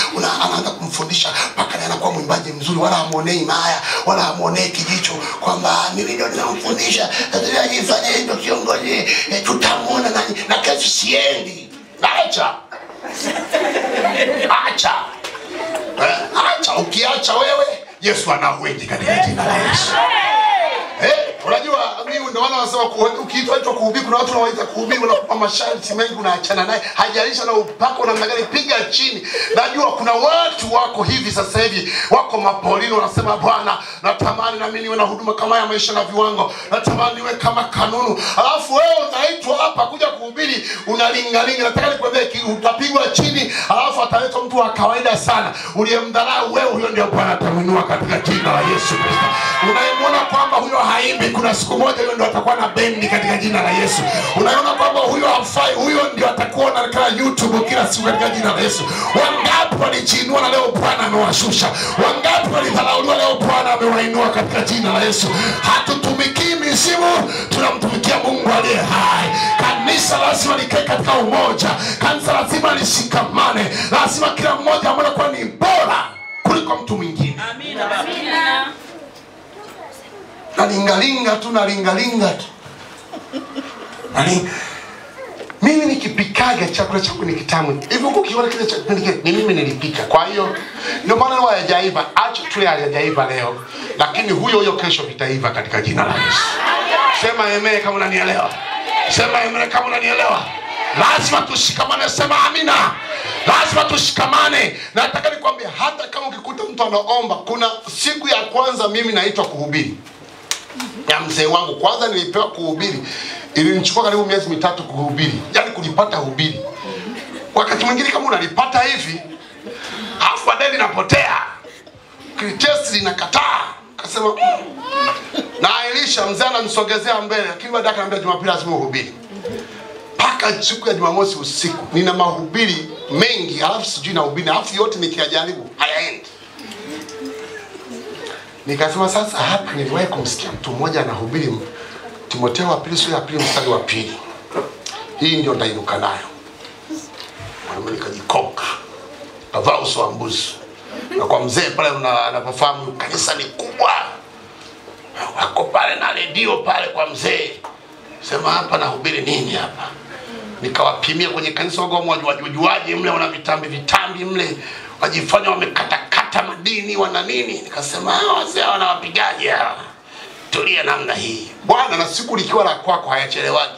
anaanza kumfundisha mpaka anakuwa mwimbaji mzuri, wala hamuonei maya, wala hamuonei kijicho kwamba mimi ndio ninamfundisha. Sasa ajifanye hivyo kiongozi, tutamuona nani na kesho siendi. Acha. Ukiacha wewe, Yesu anakuenzi katika jina la Yesu. Unajua mimi ndio maana nasema ukiitwa kuhubiri, kuna watu wanaoita kuhubiri wanakupa masharti mengi, unaachana naye, hajalisha na upako namna gani, piga chini. Najua kuna watu wako hivi sasa hivi wako mapolini wanasema Bwana natamani na mimi niwe na huduma kama ya maisha na viwango, natamani niwe kama kanunu. Alafu wewe unaitwa hapa kuja kuhubiri unalingalinga. Nataka nikwambie utapigwa chini hivi, alafu ataleta mtu wa kawaida sana. Uliyemdharau wewe, huyo ndio Bwana atamuinua katika jina la Yesu Kristo. Unayemwona kwamba huyo haimbi, kuna siku moja huyo ndio atakuwa na bendi katika jina la Yesu. Unaona kwamba huyo hafai, huyo ndio atakuwa na YouTube kila siku katika jina la Yesu. Wangapi walijiinua na leo Bwana amewashusha? Wangapi walidharauliwa leo Bwana amewainua katika jina la Yesu? Hatutumikii mizimu, tunamtumikia Mungu aliye hai. Kanisa lazima likae katika umoja. Kanisa lazima lishikamane. Lazima kila mmoja amone kwa ni bora kuliko mtu mwingine. Amina. Amina. Nalingalinga tu. Mimi nikipikaga chakula changu ni kitamu. Hivi huko kiona kile chakula ni mimi nilipika. Kwa hiyo ndio maana wao hajaiva. Acha tu hajaiva leo. Lakini huyo kesho vitaiva katika jina la Yesu. Sema amen kama unanielewa. Sema amen kama unanielewa. Lazima tushikamane, sema amina. Lazima tushikamane. Na nataka nikwambie, hata kama ukikuta mtu anaomba, kuna siku ya kwanza mimi naitwa kuhubiri. Ya mzee wangu kwanza nilipewa kuhubiri. Ilinichukua karibu miezi 3 kuhubiri. Yaani kulipata hubiri. Wakati mwingine kama unalipata hivi, alafu baadaye linapotea. Kitesti linakataa. Akasema na Elisha mzee ananisogezea mbele, lakini baadaye akaniambia Jumapili lazima uhubiri. Paka siku ya Jumamosi usiku nina mahubiri mengi, alafu sijui na hubiri, alafu yote nikiyajaribu hayaendi. Nikasema sasa hapa niliwahi kumsikia mtu mmoja anahubiri Timotheo wa pili sura ya 2 mstari wa 2. Hii ndio ndainuka nayo. Mwana nikajikoka. Kavaa uso wa mbuzi. Na kwa mzee pale anapofahamu kanisa ni kubwa. Wako pale na redio pale kwa mzee. Sema hapa nahubiri nini hapa? Nikawapimia kwenye kanisa wao wajuaje mle, wana vitambi mle, wajifanya wamekatakata madini wana nini. Nikasema hawa wazee wanawapigaje hawa? Tulia namna hii. Bwana, na siku likiwa la kwako hayachelewaji.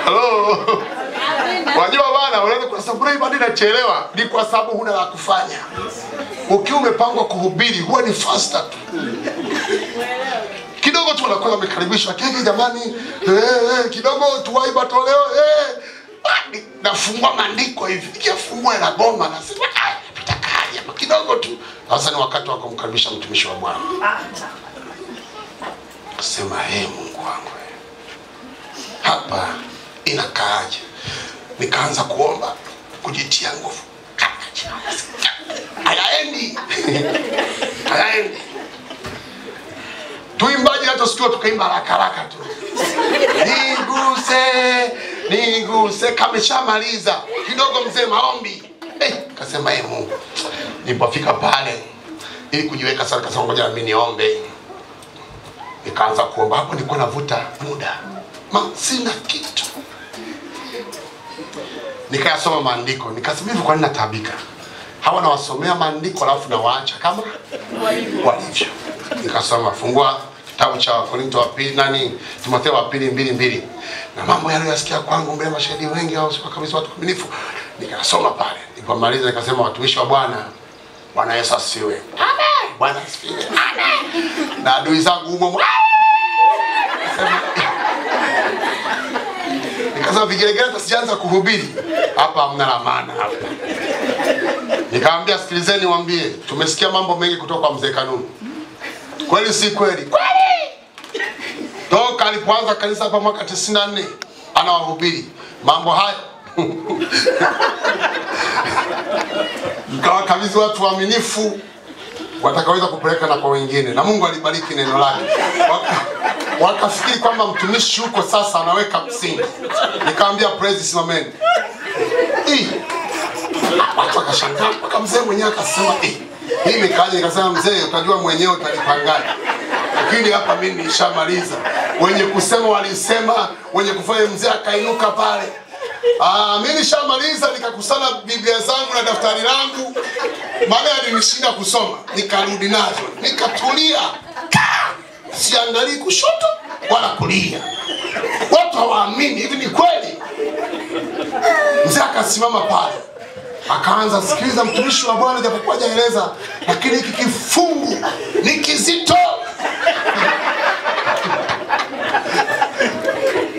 Hello. Wajua bwana, unaweza kwa sababu ibada inachelewa, ni kwa sababu huna la kufanya. Ukiwa umepangwa kuhubiri, huwa ni faster tu. Kidogo tu wanakuwa wamekaribishwa, keki jamani, kidogo tuwaiba toleo, nafungua maandiko hivi, nikifungua na goma nasema pitakaje hapa kidogo tu. Sasa ni wakati wa kumkaribisha mtumishi wa Bwana. Sema Mungu wangu, hapa inakaaje? Nikaanza kuomba, kujitia nguvu. Hayaendi. Tuimbaje hata sikio tukaimba haraka tu. Niguse kameshamaliza. Kidogo mzee maombi. Kasema Mungu. Nilipofika pale ili kujiweka sana, kasema ngoja mimi niombe. Nikaanza kuomba, hapo nilikuwa navuta muda. Sina kitu. Nikayasoma maandiko, nikasema hivi kwa nini natabika? Hawa nawasomea maandiko alafu na waacha kama walivyo. Nikasoma, fungua kitabu cha Korinto wa pili Timotheo wa pili 2:2. Na mambo yale yasikia kwangu mbele mashahidi wengi hao sio kabisa watu waaminifu. Nikasoma pale. Nilipomaliza nikasema watumishi wa Bwana, Bwana Yesu asifiwe. Amen. Bwana asifiwe. Amen. Na adui zangu humo. Nikasema vigelegele sijaanza kuhubiri. Hapa hamna la maana hapa. Nikamwambia sikilizeni waambie, tumesikia mambo mengi kutoka kwa mzee Kanuni. Kweli si kweli? Kweli. Toka alipoanza kanisa hapa mwaka 94 anawahubiri mambo haya. Nikawakabidhi watu waaminifu watakaweza kupeleka na kwa wengine, na Mungu alibariki neno lake. Wakafikiri kwamba mtumishi huko sasa anaweka msingi. Nikamwambia praise simameni. Watu wakashangaa, mpaka mzee mwenyewe akasema hii imekaje? Nikasema mzee, utajua mwenyewe utalipangaje. Lakini hapa mimi nishamaliza. Wenye kusema walisema, wenye kufanya mzee akainuka pale. Mimi nishamaliza, nikakusanya Biblia zangu na daftari langu. Maana alinishinda kusoma, nikarudi nazo. Nikatulia. Siangalii kushoto wala kulia. Watu hawaamini, hivi ni kweli? Mzee akasimama pale. Akaanza sikiliza mtumishi wa Bwana japokuwa hajaeleza, lakini hiki kifungu ni kizito.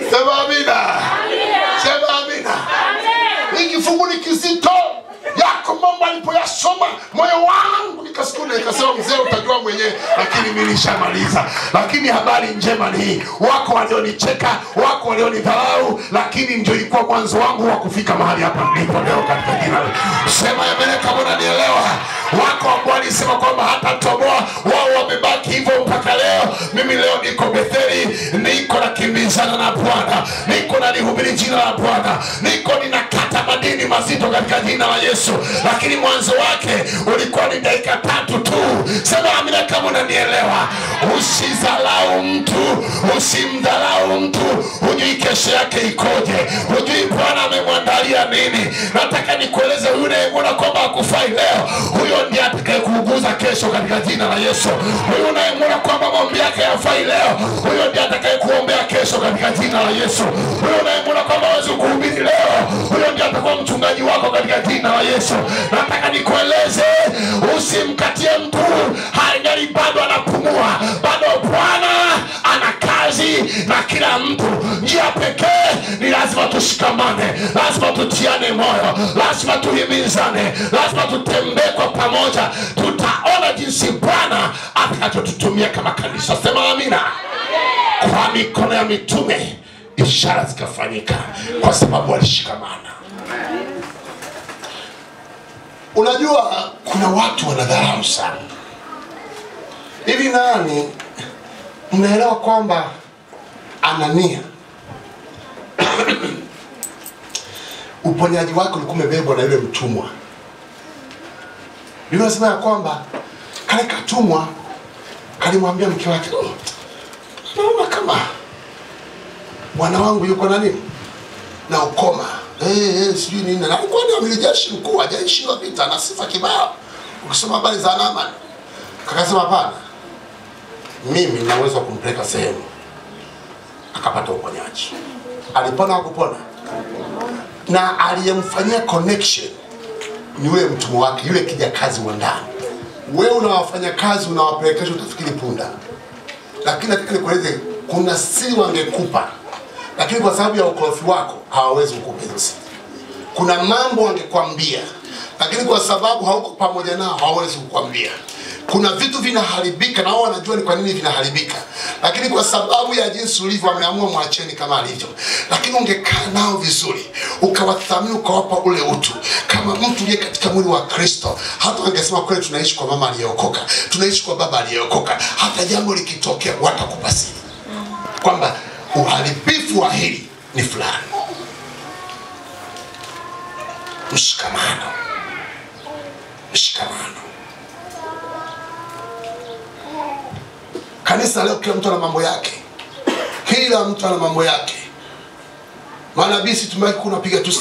Sema amina. Sema amina. Hiki nilipoyasoma moyo wangu nikasukuna, nikasema mzee utajua mwenyewe, lakini mimi nishamaliza. Lakini habari njema ni hii, wako walionicheka, wako walionidharau, lakini ndio ilikuwa mwanzo wangu wa kufika mahali hapa nilipo leo katika jina. Sema amen kama unanielewa. Wako ambao walisema kwamba hatatoboa, wao wamebaki hivyo mpaka leo. Mimi leo niko Betheli, niko nakimbizana na Bwana, niko nalihubiri jina la Bwana, niko ninakata madini mazito katika jina la Yesu. Lakini mwanzo wake ulikuwa ni dakika 3 tu. Sema amina kama unanielewa. Usidharau mtu, usimdharau mtu. Hujui kesho yake ikoje, hujui Bwana amemwandalia nini. Nataka nikueleze, yule unayemwona kwamba hakufai leo, huyo ndiye atakayekuuguza kesho katika jina la Yesu. Huyo unayemwona kwamba maombi yake hayafai leo, huyo ndiye atakayekuombea kesho katika jina la Yesu. Huyo unayemwona kwamba hawezi kuhubiri leo, huyo ndiye atakuwa mchungaji wako katika jina la Yesu. Nataka nikueleze, usimkatie mtu hali bado anapumua. Bado Bwana ana kazi na kila mtu. Njia pekee ni lazima tushikamane, lazima tutiane moyo, lazima tuhimizane, lazima tutembee kwa pamoja. Tutaona jinsi Bwana atakachotutumia kama kanisa. Sema amina. Kwa mikono ya mitume ishara zikafanyika kwa sababu walishikamana. Unajua kuna watu wanadharau sana. Hivi nani mnaelewa kwamba Anania uponyaji wake ulikuwa umebebwa na yule mtumwa? Biblia inasema ya kwamba kale katumwa kalimwambia mke wake, naona kama bwana wangu yuko na nini na ukoma, sijui nini, na alikuwa ni amiri jeshi mkuu, hajaishiwa vita na sifa kibao. Ukisoma habari za Naamani, akasema hapana, mimi ninaweza kumpeleka sehemu akapata uponyaji. Alipona au kupona? Na aliyemfanyia connection ni yule mtumwa wake, yule kijakazi wa ndani. Wewe unawafanya kazi, unawapelekesha, utafikiri punda. Lakini nataka nikueleze, kuna siri wangekupa, lakini kwa sababu ya ukorofi wako hawawezi kukupa hizo siri. Kuna mambo wangekwambia, lakini kwa sababu hauko pamoja nao hawawezi kukwambia. Kuna vitu vinaharibika na wao wanajua ni kwa nini vinaharibika, lakini kwa sababu ya jinsi ulivyo wameamua mwacheni kama alivyo. Lakini ungekaa nao vizuri, ukawathamini, ukawapa ule utu kama mtu aliye katika mwili wa Kristo, hata wangesema kweli tunaishi kwa mama aliyeokoka, tunaishi kwa baba aliyeokoka, hata jambo likitokea watakupa siri kwamba uharibifu wa hili ni fulani. Mshikamano, mshikamano. Kanisa leo kila mtu ana mambo yake, kila mtu ana mambo yake. Manabii si tumebaki kunapiga tu,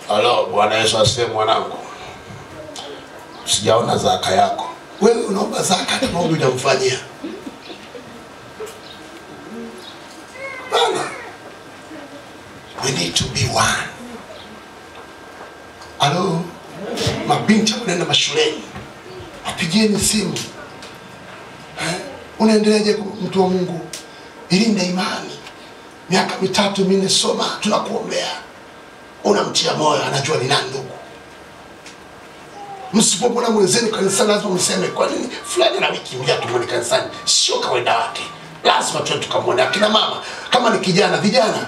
halo Bwana Yesu asifiwe mwanangu, sijaona zaka yako. Wewe unaomba zaka hata Mungu hujamfanyia. Bana, we need to be one. Halo mabinti wanaenda mashuleni, apigieni simu. Unaendeleaje mtu wa Mungu? Ilinde imani. Miaka 3 4 soma, tunakuombea. Unamtia moyo, anajua ni nani ndugu. Msipomwona mwenzenu kanisani lazima mseme kwa nini fulani na wiki moja tumwone kanisani. Sio kawaida wake. Lazima tuende tukamwone. Akina mama, kama ni kijana, vijana,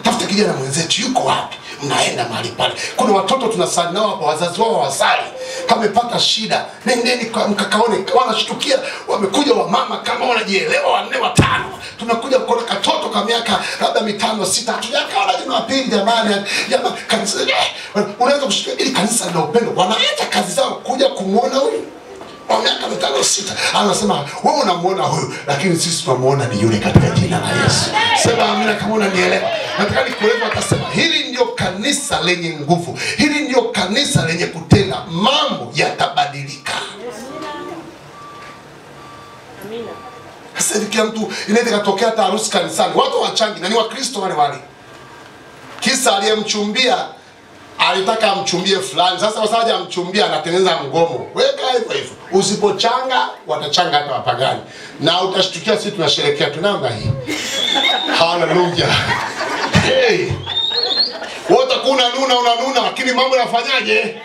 tafuta kijana mwenzetu yuko wapi? Mnaenda mahali pale. Kuna watoto tunasali nao hapa, wazazi wao wasali. Kama umepata shida, nendeni mkakaone. Wanashtukia, wamekuja wa mama kama wanajielewa 4 5. Tunakuja kuona katoto kama miaka labda 5 6, hatujaka wanajina wapili jamani. Jamani kanisa, unaweza kushtukia ili kanisa lina upendo. Wanaacha kazi zao kuja kumuona huyu wa miaka 5 6. Anasema wewe unamuona huyu, lakini sisi tunamuona ni yule katika jina la Yesu. Sema amina kama unanielewa. Nataka nikueleze, akasema hili ndio kanisa lenye nguvu. Hili ndio kanisa lenye kutenda, mambo yatabadilika. Amina. Sasa kila mtu inaweza kutokea hata harusi kanisani, watu wachangi na ni Wakristo wale. Kisa aliyemchumbia alitaka amchumbie fulani. Sasa wasaje amchumbia, anatengeneza mgomo. Weka hivyo hivyo. Usipochanga watachanga hata wapagani. Na utashtukia sisi tunasherehekea tunaanga hii. Hallelujah. Hey. Wote kuna unanuna lakini mambo yafanyaje?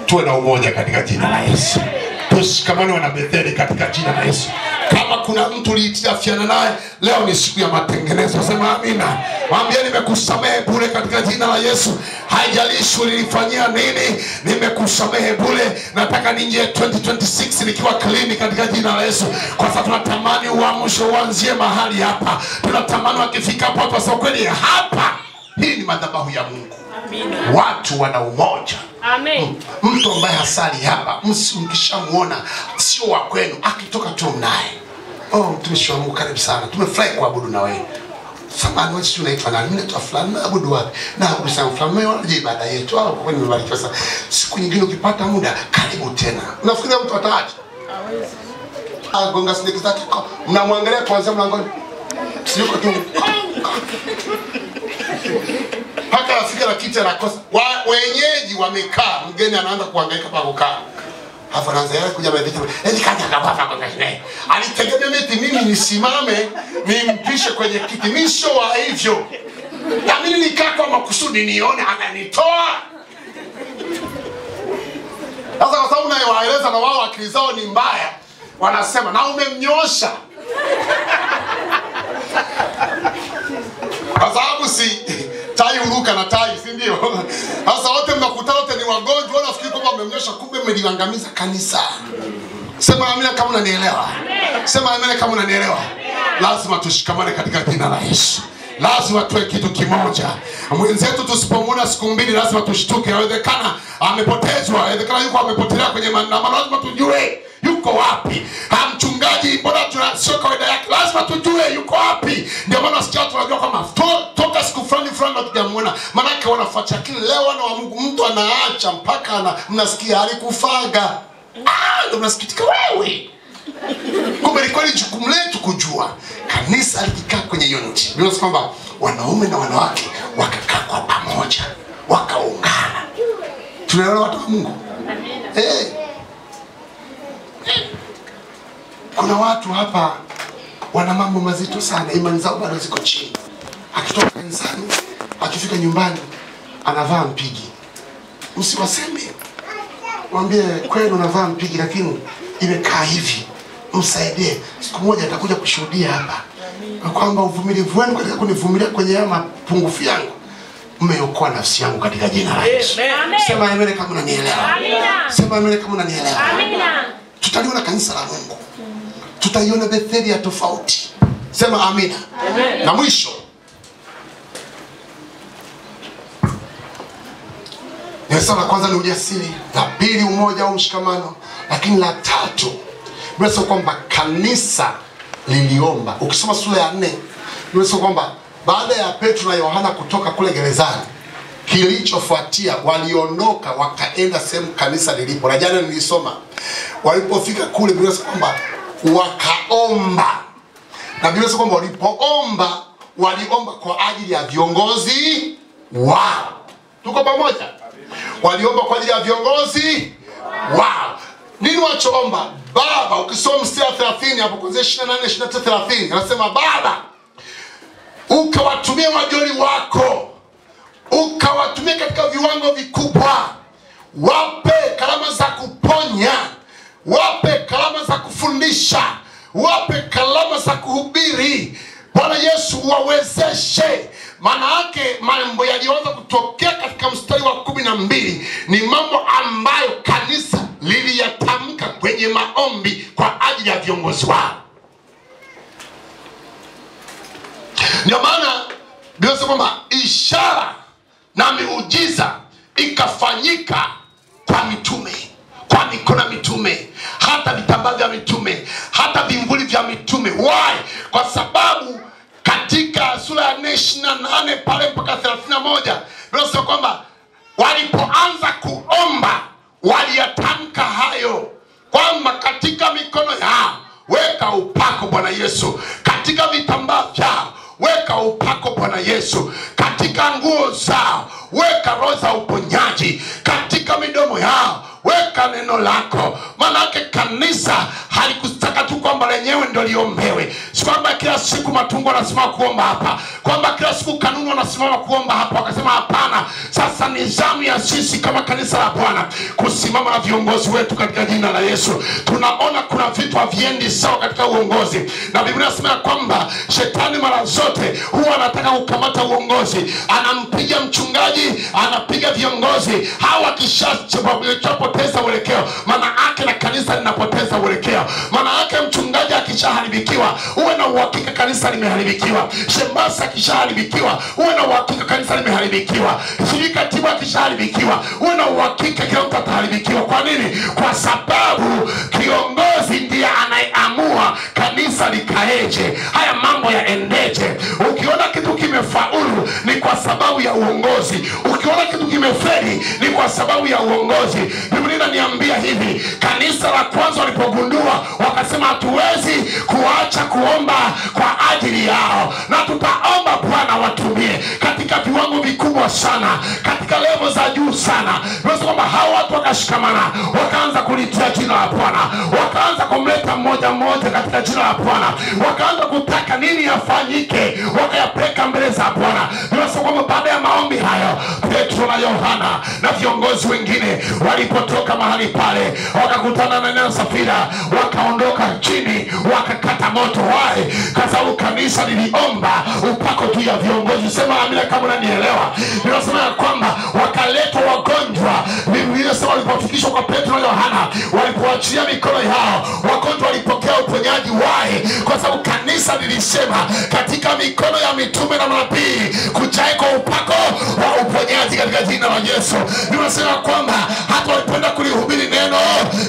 tuwe na umoja katika jina la Yesu. Tushikamane wana Betheli katika jina la Yesu. Kama kuna mtu ulitiafiana naye, leo ni siku ya matengenezo. Sema amina. Mwambie nimekusamehe bure katika jina la Yesu. Haijalishi ulifanyia nini, nimekusamehe bure. Nataka ninje 2026 nikiwa clean katika jina la Yesu. Kwa sababu tunatamani uamsho uanzie mahali hapa. Tunatamani wakifika hapo watu waseme kweli hapa hii ni madhabahu ya Mungu. Amina. Watu wana umoja. Amen. Mtu ambaye hasali hapa, mkishamuona sio wa kwenu, akitoka tu mnaye. Mtumishi wa Mungu karibu sana. Tumefurahi kuabudu na wewe. Samahani wewe sio unaitwa nani? Mimi naitwa fulani, naabudu wapi? Naabudu sana fulani. Mimi wanaje ibada yetu au kwa nini mbali sasa? Siku nyingine ukipata muda, karibu tena. Unafikiri mtu ataacha? Hawezi. Gonga snake zake. Mnamwangalia kuanzia mlangoni. Sio tu. Paka afika na kiti anakosa. Wenyeji wamekaa, mgeni anaanza kuhangaika pa kukaa. Hapo anaanza yeye kuja mbele. Kaja akapata kwa kashine. Alitegemea mimi nisimame, nimpishe kwenye kiti. Mimi sio wa hivyo. Na mimi nikaa kwa makusudi nione ananitoa. Sasa kwa sababu naye waeleza na wao akili zao ni mbaya, wanasema na umemnyosha. Kwa sababu si tai uruka na tai, si ndio? Sasa wote mnakutana wote ni wagonjwa, wanafikiri kwamba mmemnyosha, kumbe mmeliangamiza kanisa. Sema amina kama unanielewa. Sema amina kama unanielewa. Lazima tushikamane katika jina la Yesu. Lazima tuwe kitu kimoja. Mwenzetu tusipomwona siku mbili lazima tushtuke. Inawezekana amepotezwa, inawezekana yuko amepotelea kwenye maandamano, lazima tujue yuko wapi. Mchungaji mbona sio kawaida yake, lazima tujue yuko wapi. Ndio maana sikia tunajua kama toka siku fulani hatujamuona, maana yake wanafuata. Lakini leo wana wa Mungu mtu anaacha mpaka mnasikia alikufaga. Ndio mnasikitika wewe. Kumbe ilikuwa ni jukumu letu kujua. Kanisa likikaa kwenye unity. Ndio kwamba wanaume na wanawake wakakaa kwa pamoja, wakaungana. Tunaelewa watu wa Mungu? Amina. Kuna watu hapa wana mambo mazito sana, imani zao bado ziko chini. Akitoka kanisani, akifika nyumbani anavaa mpigi. Msiwaseme. Mwambie kweli unavaa mpigi lakini imekaa hivi. Msaidie. Siku moja atakuja kushuhudia hapa. Na kwamba uvumilivu wenu katika kunivumilia kwenye mapungufu yangu, mmeokoa nafsi yangu katika jina la Yesu. Sema amina kama unanielewa. Amina. Sema amina kama unanielewa. Amina. Tutaliona kanisa la Mungu. Tutaiona Betheli ya tofauti. Sema amina. Amen. Na mwisho, Nimesema kwanza ni ujasiri, la pili umoja au mshikamano, lakini la tatu nimesema kwamba kanisa liliomba. Ukisoma sura ya 4 nimesema kwamba baada ya Petro na Yohana kutoka kule gerezani, kilichofuatia waliondoka wakaenda sehemu kanisa lilipo. Na jana nilisoma walipofika kule nimesema kwamba wakaomba. Na nimesema kwamba walipoomba waliomba kwa ajili ya viongozi wao. Tuko pamoja? Waliomba kwa ajili ya viongozi wao. Nini wachoomba? Baba, ukisoma mstari 30 hapo kuanzia 28 29 30, anasema Baba, ukawatumia wajoli wako, ukawatumia katika viwango vikubwa, wape karama za kuponya, wape karama za kufundisha, wape karama za kuhubiri. Bwana Yesu wawezeshe. Maana yake mambo yaliyoanza kutokea katika mstari wa 12 ni mambo ambayo kanisa liliyatamka kwenye maombi kwa ajili ya viongozi wao. Ndio maana Biblia kwamba ishara na miujiza ikafanyika kwa mitume, kwa mikono ya mitume, hata vitambaa vya mitume, hata vimvuli vya mitume. Why? Kwa sababu katika sura ya 28 pale mpaka 31 Biblia kwamba walipoanza kuomba waliyatamka hayo, kwamba katika mikono yao weka upako Bwana Yesu, katika vitambaa vyao weka upako Bwana Yesu, katika nguo zao weka roho za uponyaji, katika midomo yao weka neno lako. Maana yake kanisa halikutaka tu kwamba lenyewe ndio liombewe, si kwamba kila siku matungo wanasimama kuomba hapa, kwamba kila siku kanuni wanasimama kuomba hapa. Wakasema hapana, sasa sasa ni zamu ya sisi kama kanisa la Bwana kusimama na viongozi wetu katika jina la Yesu. Tunaona kuna vitu haviendi sawa katika uongozi, na Biblia inasema kwamba shetani mara zote huwa anataka kukamata uongozi, anampiga mchungaji, anapiga viongozi. Hawa kishapoteza uelekeo, maana yake na kanisa linapoteza uelekeo. Maana yake mchungaji akishaharibikiwa, uwe na uhakika kanisa limeharibikiwa. Shemasa akishaharibikiwa, uwe na uhakika kanisa limeharibikiwa. Shirika tiba akishaharibikiwa, uwe na uhakika kila mtu ataharibikiwa. Kwa nini? Kwa sababu kiongozi ndiye anayeamua kanisa likaeje, haya mambo yaendeje. Ukiona kitu kimefaulu ni kwa sababu ya uongozi, ukiona kitu kimefeli ni kwa sababu ya uongozi. Biblia inaniambia hivi, kanisa la kwanza walipogundua wakasema hatuwezi kuacha kuomba kwa ajili yao, na tutaomba Bwana watumie katika viwango vikubwa sana, katika level za juu sana. Basi kwamba hao watu wakashikamana, wakaanza kulitia jina la Bwana, wakaanza kumleta mmoja mmoja katika jina la Bwana, wakaanza kutaka nini yafanyike, wakayapeka mbele za Bwana. Basi kwamba baada ya maombi hayo, Petro na Yohana na viongozi wengine walipotoka mahali pale, wakakutana na neno Safira, wakaondoka chini, wakakata moto wae, kwa sababu kanisa liliomba upako juu ya viongozi. Sema amina kama unanielewa. Ninasema kwamba wakaleta wagonjwa. Biblia inasema walipofikishwa kwa Petro na Yohana, walipoachia mikono yao, wagonjwa walipokea uponyaji wae, kwa sababu kanisa lilisema katika mikono ya mitume na manabii kujae kwa upako wa uponyaji katika jina la Yesu. Ninasema kwamba hata walipoenda kulihubiri neno,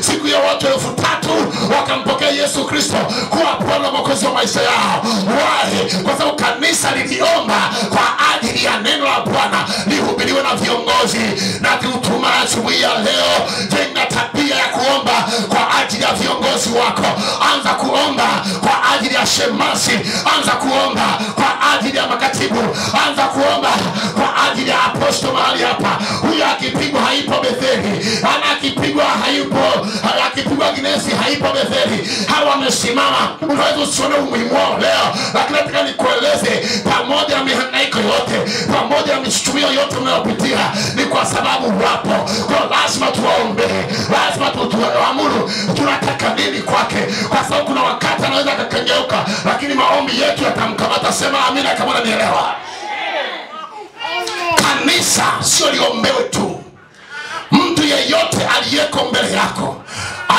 siku ya watu 3,000 wakampokea Yesu Kristo kuwa Bwana na Mwokozi wa maisha yao wae, kwa sababu kanisa liliomba kwa ajili ya neno la Bwana lihubiriwe na viongozi. Na tutuma asubuhi ya leo, jenga tabia ya kuomba kwa ajili ya viongozi wako. Anza kuomba kwa ajili ya shemasi, anza kuomba kwa ajili ya makatibu, anza kuomba kwa ajili ya apostol mahali hapa. Huyu akipigwa haipo Betheli, ana akipigwa haipo, akipigwa Ginesi haipo Betheli. Hawa wamesimama. Unaweza usione umuhimu wao leo, lakini nataka nikueleze, pamoja na mihangaiko yote, pamoja na mishutumio yote mnayopitia, ni kwa sababu wapo. Kwa lazima tuwaombe, lazima tuamuru tunataka nini kwake, kwa sababu kuna wakati anaweza akakengeuka, lakini maombi yetu yatamkamata. Sema amina kama unanielewa. Kanisa sio liombewe tu. Mtu yeyote aliyeko mbele yako,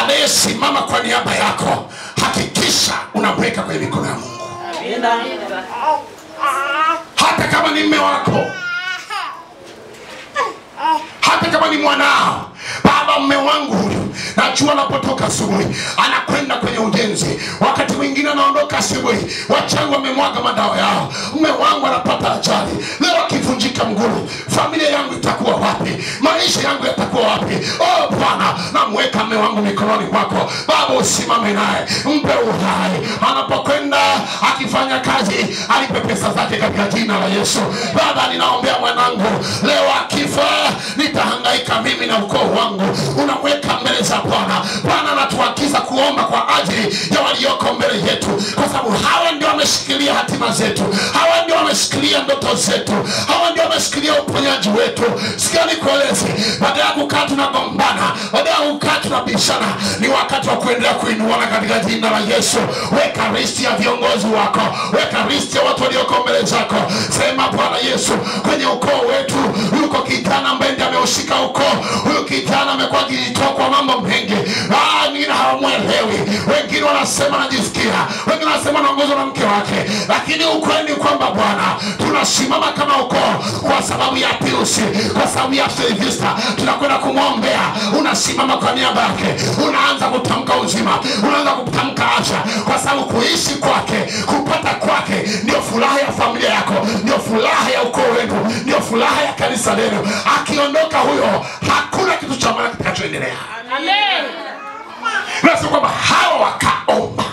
anayesimama kwa niaba yako, hakikisha unamweka kwenye mikono ya Mungu. Hata kama ni mume wako, hata kama ni mwanao. Baba, mume wangu huyu najua anapotoka asubuhi anakwenda kwenye ujenzi, wakati mwingine anaondoka asubuhi, wachangu wamemwaga madawa yao, mume wangu anapata ajali, leo akivunjika mguu, familia yangu itakuwa wapi? Maisha yangu yatakuwa wapi? Oh Bwana, namweka mume wangu mikononi mwako. Baba, usimame naye, mpe uhai anapokwenda akifanya kazi, alipe pesa zake katika jina la Yesu. Baba, ninaombea mwanangu leo akifa, nitahangaika mimi na ukoo wangu. Unaweka mbele za Bwana. Bwana anatuagiza kuomba kwa ajili ya walioko mbele yetu, kwa sababu hawa ndio wameshikilia hatima zetu, hawa ndio wameshikilia ndoto zetu, hawa ndio wameshikilia uponyaji wetu. Sikia nikueleze, baada ya kukaa tunagombana, baada ya kukaa tunabishana, ni wakati wa kuendelea kuinuana katika jina la Yesu. Weka listi ya viongozi wako, weka listi ya watu walioko mbele zako. Sema, Bwana Yesu, kwenye ukoo wetu yuko kijana ambaye ndiye ameushika ukoo. Huyu kijana amekuwa akijitoa kwa mambo mengi, wengine hawamwelewi, wengine wanasema anajisikia, wengine wanasema anaongozwa na mke wake, lakini ukweli kwamba Bwana, tunasimama kama ukoo kwa sababu ya Piusi, kwa sababu ya Silvesta, tunakwenda kumwombea. Unasimama kwa niaba yake, unaanza kutamka uzima, unaanza kutamka afya, kwa sababu kuishi kwake, kupata kwake ndio furaha ya familia yako, ndio furaha ya ukoo wenu, ndio furaha ya kanisa lenu. Akiondoka huyo, hakuna kitu cha maana kitakachoendelea. Amen. Nasema kwamba hawa wakaomba.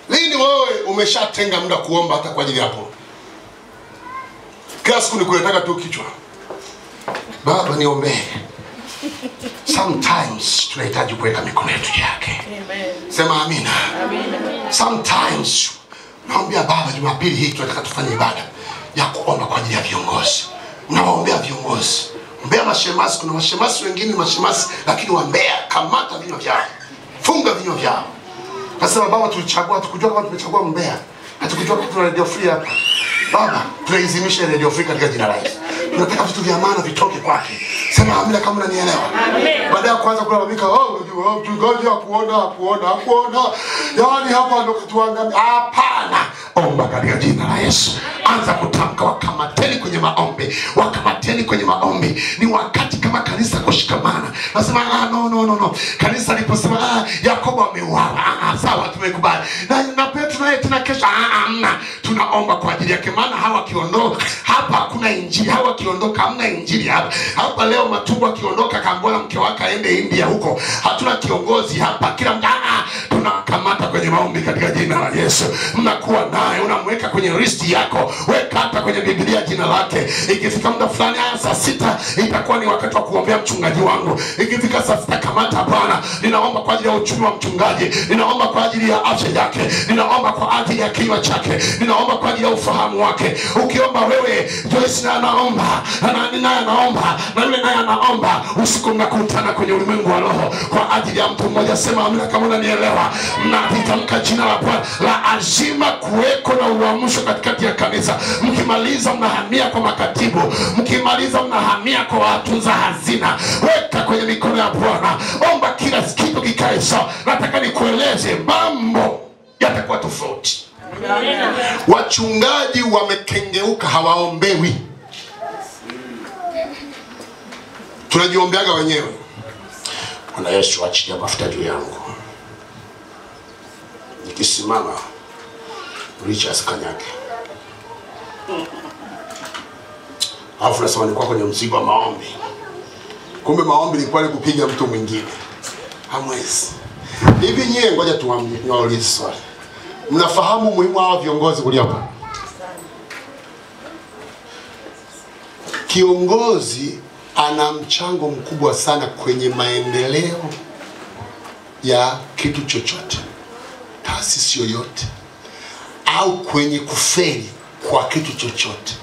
Lini wewe umeshatenga muda kuomba hata kwa ajili hapo? Kila siku nikuletaka tu kichwa, Baba niombe. Sometimes tunahitaji kuweka mikono yetu yake. Amen. Sema amina. Amina. Sometimes naambia Baba, Jumapili hii tunataka tufanye ibada ya kuomba kwa ajili ya viongozi. Unawaombea viongozi. Ombea mashemasi, kuna mashemasi wengine mashemasi lakini wambea. Kamata vinywa vyao. Funga vinywa vyao. Nasema Baba tulichagua, tukujua kama tumechagua mbea. Hatukujua kama tuna Radio Free hapa. Baba, tunaizimisha Radio Free katika jina la Yesu. Tunataka vitu vya maana vitoke kwake. Sema amina kama unanielewa. Amen. Baada ya kuanza kulalamika, unajua mchungaji hakuona. Yaani hapa ndo katuangamia. Hapana. Omba katika jina la Yesu. Anza kutamka, wakamateni kwenye maombi. Wakamateni kwenye maombi. Ni wakati kama kanisa kushikamana. Nasema no. Kanisa liposema Yakobo ameuawa. Sawa tumekubali. Na Petro naye tena kesho tunaomba kwa ajili yake, maana hawa kiondoka hapa hakuna injili. Hawa kiondoka hamna injili hapa. Hapa leo Matumbo akiondoka kaambiwa mke wake aende India huko. Hatuna kiongozi hapa. Kila mtu tunakamata kwenye maombi katika jina la Yesu. Mnakuwa naye, unamweka kwenye listi yako. Weka hata kwenye Biblia jina lake. Ikifika muda fulani saa 6 itakuwa ni wakati wa kuombea mchungaji wangu. Ikifika saa 6 kamata Bwana, ninaomba kwa ajili ya uchumi wa mchungaji. Ninaomba kwa ajili ya afya yake. Ninaomba kwa ajili ya kinywa chake. Ninaomba kwa ajili ya ufahamu wake. Ukiomba wewe, Joyce na anaomba, na naye anaomba, na yule naye anaomba. Usiku mnakutana kwenye ulimwengu wa roho kwa ajili ya mtu mmoja. Sema amina kama unanielewa. Mnatamka jina la Bwana. Lazima kuweko na uamsho katikati ya kanisa. Mkimaliza mnahamia kwa makatibu. Mkimaliza mnahamia kwa watunza hazina. Weka kwenye mikono ya Bwana. Omba kila kitu kikae sawa. Nataka nikueleze mambo yatakuwa tofauti. Wachungaji wamekengeuka, hawaombewi. Tunajiombeaga wenyewe. Bwana Yesu achilia mafuta juu yangu. Nikisimama Richard kanyake. Alafu nasema nilikuwa kwenye mzigo wa maombi. Kumbe maombi ni kwa kupiga mtu mwingine. Hamwezi. Hivi nyie ngoja tuwaulize swali. Mnafahamu muhimu wa viongozi uliopo? Kiongozi ana mchango mkubwa sana kwenye maendeleo ya kitu chochote, taasisi yoyote, au kwenye kufeli kwa kitu chochote.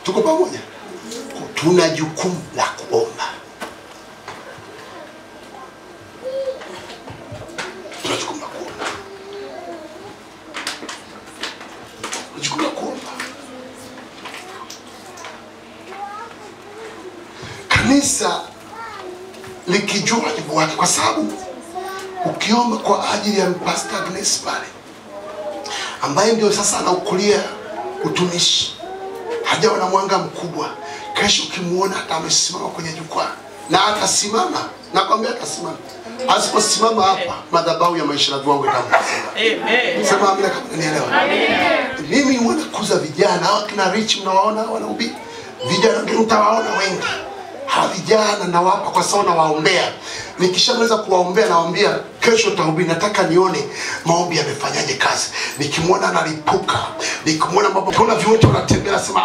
Tuko pamoja? Tuna jukumu la kuomba. Tuna jukumu la kuomba. Jukumu la kuomba. Kanisa likijua wajibu wake, kwa sababu ukiomba kwa ajili ya Pastor Agnes pale, ambaye ndio sasa anaukulia utumishi, hajawa na mwanga mkubwa, kesho ukimuona hata amesimama kwenye jukwaa, na atasimama, nakwambia atasimama. Asiposimama hapa, madhabahu ya maisha na viwango itaanguka. Amen. Sema amina kama unanielewa. Amen. Mimi wanakuza vijana, hawa kina Rich mnawaona wanahubiri. Vijana ndio mtawaona wengi. Hawa vijana nawapa kwa sababu nawaombea. Nikishamaliza kuwaombea nawaambia kesho tahubiri, nataka nione maombi yamefanyaje kazi. Nikimwona analipuka, nikimwona mambo kuna viwote wanatembea, nasema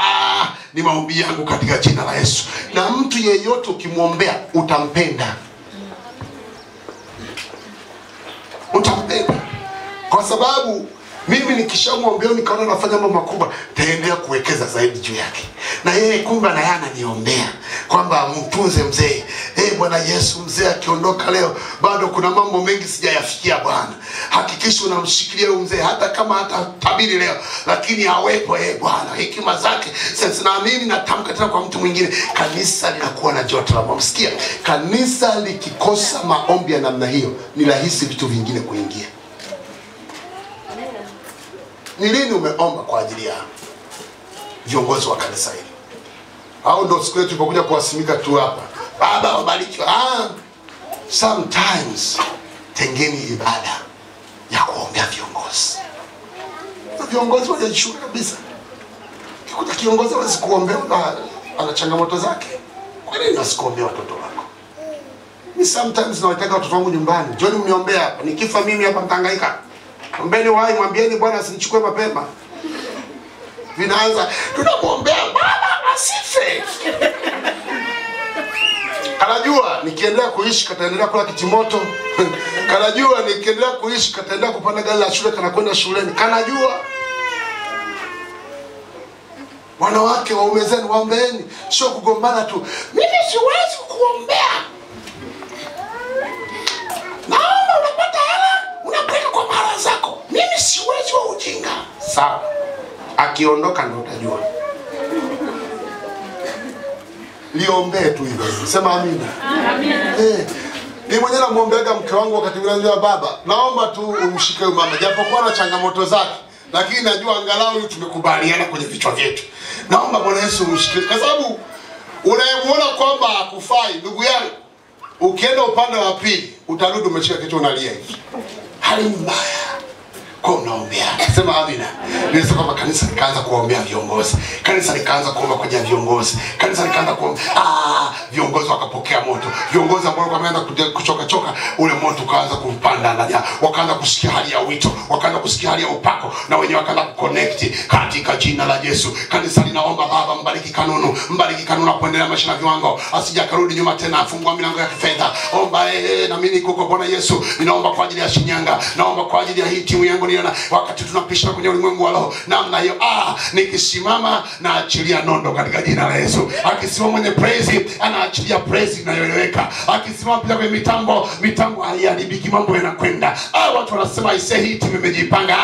ni maombi yangu katika jina la Yesu. Na mtu yeyote ukimwombea utampenda. Utampenda. Kwa sababu mimi nikishamwombea nikaona anafanya mambo makubwa, taendelea kuwekeza zaidi juu yake. Na yeye kumbe na yana niombea kwamba mtunze mzee. Bwana Yesu, mzee akiondoka leo bado kuna mambo mengi sijayafikia Bwana. Hakikisha unamshikilia huyo mzee hata kama hata tabiri leo, lakini awepo Bwana. Hekima zake sasa, na mimi natamka tena kwa mtu mwingine, kanisa linakuwa na joto la msikia. Kanisa likikosa maombi ya namna hiyo, ni rahisi vitu vingine kuingia. Ni lini umeomba kwa ajili ya viongozi wa kanisa hili? Au ndo siku yetu tulipokuja kuwasimika tu hapa, Baba wabariki? Sometimes tengeni ibada ya kuombea viongozi. Na viongozi wanajishuka kabisa. Kikuta kiongozi hawezi kuombea, ana changamoto zake. Kwa nini wasikuombea watoto wako? Ni sometimes nawataka watoto wangu nyumbani, njoni mniombea hapa, nikifa mimi hapa mtangaika. Ombeni wai, mwambieni Bwana asinichukue mapema. Vinaanza tunamwombea Baba asife. Kanajua nikiendelea kuishi kataendelea kula kitimoto. Kanajua nikiendelea kuishi kataendelea kupanda gari la shule kana kwenda shuleni. Kanajua. Wanawake waume zenu waombeeni, sio kugombana tu. Mimi siwezi kuombea. Naomba unapata hela, unapeleka kwa mara zako. Mimi siwezi wa ujinga. Sawa. Akiondoka ndo utajua. Liombee tu hivyo. Sema amina. Amina. Mimi mwenyewe namuombeaga mke wangu wakati mwingine, baba, naomba tu umshike huyu mama japokuwa na changamoto zake, lakini najua angalau tumekubaliana kwenye vichwa vyetu. Naomba Bwana Yesu umshike, kwa sababu unayemuona kwamba hakufai, ndugu yangu, ukienda upande wa pili utarudi umeshika kichwa unalia hivi. Hali mbaya. Kwa unaombea. Sema amina. Nilisa kama kanisa likaanza kuombea viongozi. Kanisa likaanza kuomba kwa ajili ya viongozi. Kanisa likaanza kuomba. Viongozi wakapokea moto. Viongozi ambao wameanza kuchoka ule moto ukaanza kupanda ndani. Wakaanza kusikia hali ya wito, wakaanza kusikia hali ya upako, na wenyewe wakaanza kuconnect katika jina la Yesu. Kanisa linaomba, Baba mbariki Kanunu kuendelea maisha na viwango. Asija karudi nyuma tena, afungua milango ya kifedha. Omba na mimi niko kwa Bwana Yesu. Ninaomba kwa ajili ya Shinyanga, naomba kwa ajili ya hii timu yangu niona wakati tunapishana kwenye ulimwengu wa roho namna hiyo. Nikisimama na achilia nondo katika jina la Yesu. Akisimama mwenye praise anaachilia praise inayoeleweka. Akisimama pia kwenye mitambo haiharibiki, mambo yanakwenda. Watu wanasema hii timu imejipanga.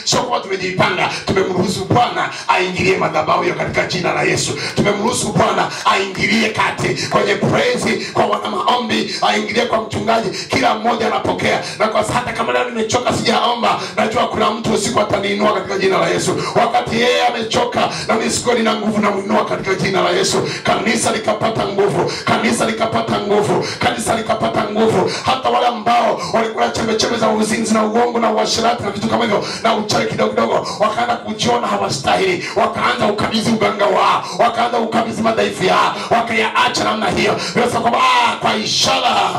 Sio kwa tumejipanga, tumemruhusu Bwana aingilie madhabahu ya katika jina la Yesu. Tumemruhusu Bwana aingilie kati kwenye praise, kwa wana maombi, aingilie kwa mchungaji, kila mmoja anapokea. Na kwa hata kama leo nimechoka sijaomba, najua kuna mtu usiku ataniinua katika jina la Yesu. Wakati yeye amechoka na mimi siku nina nguvu, na muinua katika jina la Yesu. Kanisa likapata nguvu, kanisa likapata nguvu, kanisa likapata nguvu. Hata wale ambao walikuwa chembe za uzinzi na uongo na uasherati na vitu kama hivyo na uchawi kidogo, wakaanza kujiona hawastahili, wakaanza ukabidhi uganga wao, wakaanza ukabidhi madhaifu yao, wakayaacha namna hiyo. Bila kwamba kwa ishara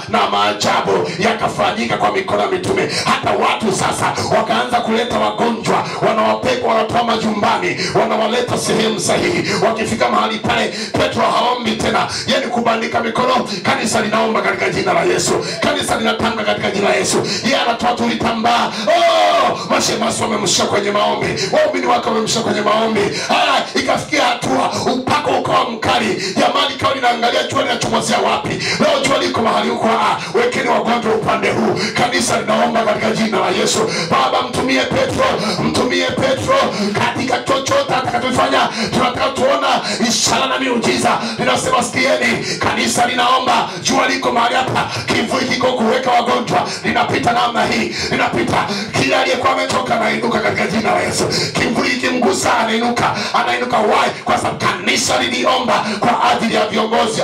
na maajabu yakafanyika kwa mikono ya mitume. Hata watu sasa wakaanza kuleta wagonjwa, wanawapeka, wanatoa majumbani, wanawaleta sehemu sahihi. Wakifika mahali pale Petro haombi tena, yani kubandika mikono. Kanisa linaomba katika jina la Yesu. Kanisa linatanga katika jina la Yesu. Yeye anatoa tulitambaa. Mashemasi wamemshika kwenye maombi, waumini wake wamemshika kwenye maombi. Ikafikia hatua upako ukawa mkali, jamani kao linaangalia jua linachomozea wapi. Leo jua liko mahali huko, wekeni wagonjwa upande huu. Kanisa linaomba katika jina la Yesu. Baba mtumie Petro katika chochote atakachofanya. Tunataka tuona ishara na miujiza. Ninasema sikieni, kanisa linaomba, jua liko mahali hapa, kivuli kiko kuweka wagonjwa, linapita namna hii, linapita. Kila aliyekuwa ametoka anainuka katika jina la Yesu. Kivuli kimgusa anainuka. Why? Kwa sababu kanisa liliomba kwa ajili ya viongozi.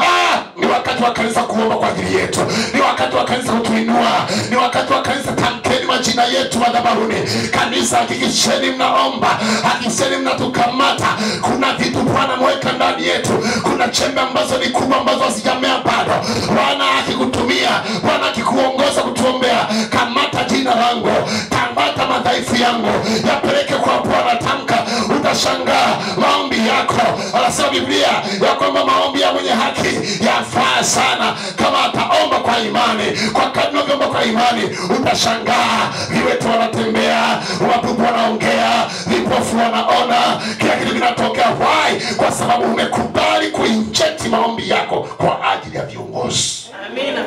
Ni wakati wa kanisa kuomba kwa ajili yetu. Ni wakati wa kanisa kutuinua. Ni wakati wa kanisa, tamkeni majina yetu madhabahuni. Kanisa hakikisheni mnaomba, hakikisheni mnatukamata. Kuna vitu Bwana mweka ndani yetu. Kuna chembe ambazo ni kubwa ambazo hazijamea bado. Bwana akikutumia, Bwana akikuongoza kutuombea, kamata jina langu, kamata madhaifu yangu, yapeleke kwa Bwana. Tamka, utashangaa maombi yako. Anasema Biblia ya kwamba maombi ya mwenye haki yafaa sana kama ataomba kwa imani. Kwa kadri unavyoomba kwa imani, utashangaa viwete wanatembea, wabubu wanaongea, vipofu wanaona, kila kitu kinatokea. Why? Kwa sababu umekubali kuinject maombi yako kwa ajili ya viongozi. Amina.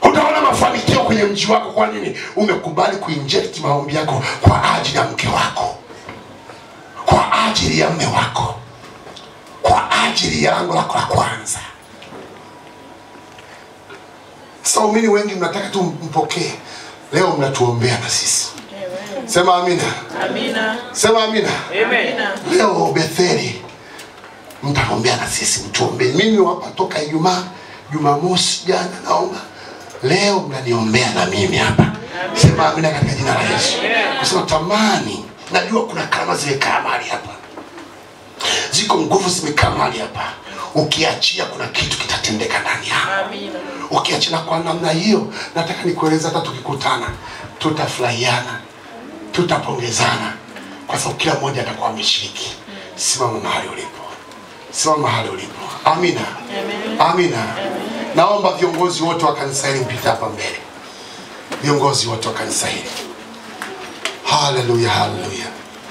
Utaona mafanikio kwenye mji wako. Kwa nini? Umekubali kuinject maombi yako kwa ajili ya mke wako, kwa ajili ya mume wako, kwa ajili ya lango lako la kwanza. Waumini wengi mnataka tu mpokee. Leo mnatuombea na sisi. Sema amina. Amina. Sema amina. Amen. Leo Betheli mtaombea na sisi, mtuombee. Mimi hapa toka Ijumaa, Jumamosi jana naomba. Leo mnaniombea na mimi hapa. Sema amina katika jina la Yesu. Kwa sababu tamani, najua kuna karama zimekaa mahali hapa. Ziko nguvu zimekaa mahali hapa. Ukiachia kuna kitu kitatendeka ndani yako. Amina. Ukiachia kwa namna hiyo, nataka nikueleza hata tukikutana tutafurahiana, tutapongezana, kwa sababu kila mmoja atakuwa ameshiriki. Simama mahali ulipo. Simama mahali ulipo. Amina. Amina. Naomba viongozi wote wa kanisa hili mpite hapa mbele. Viongozi wote wa kanisa hili. Hallelujah, hallelujah.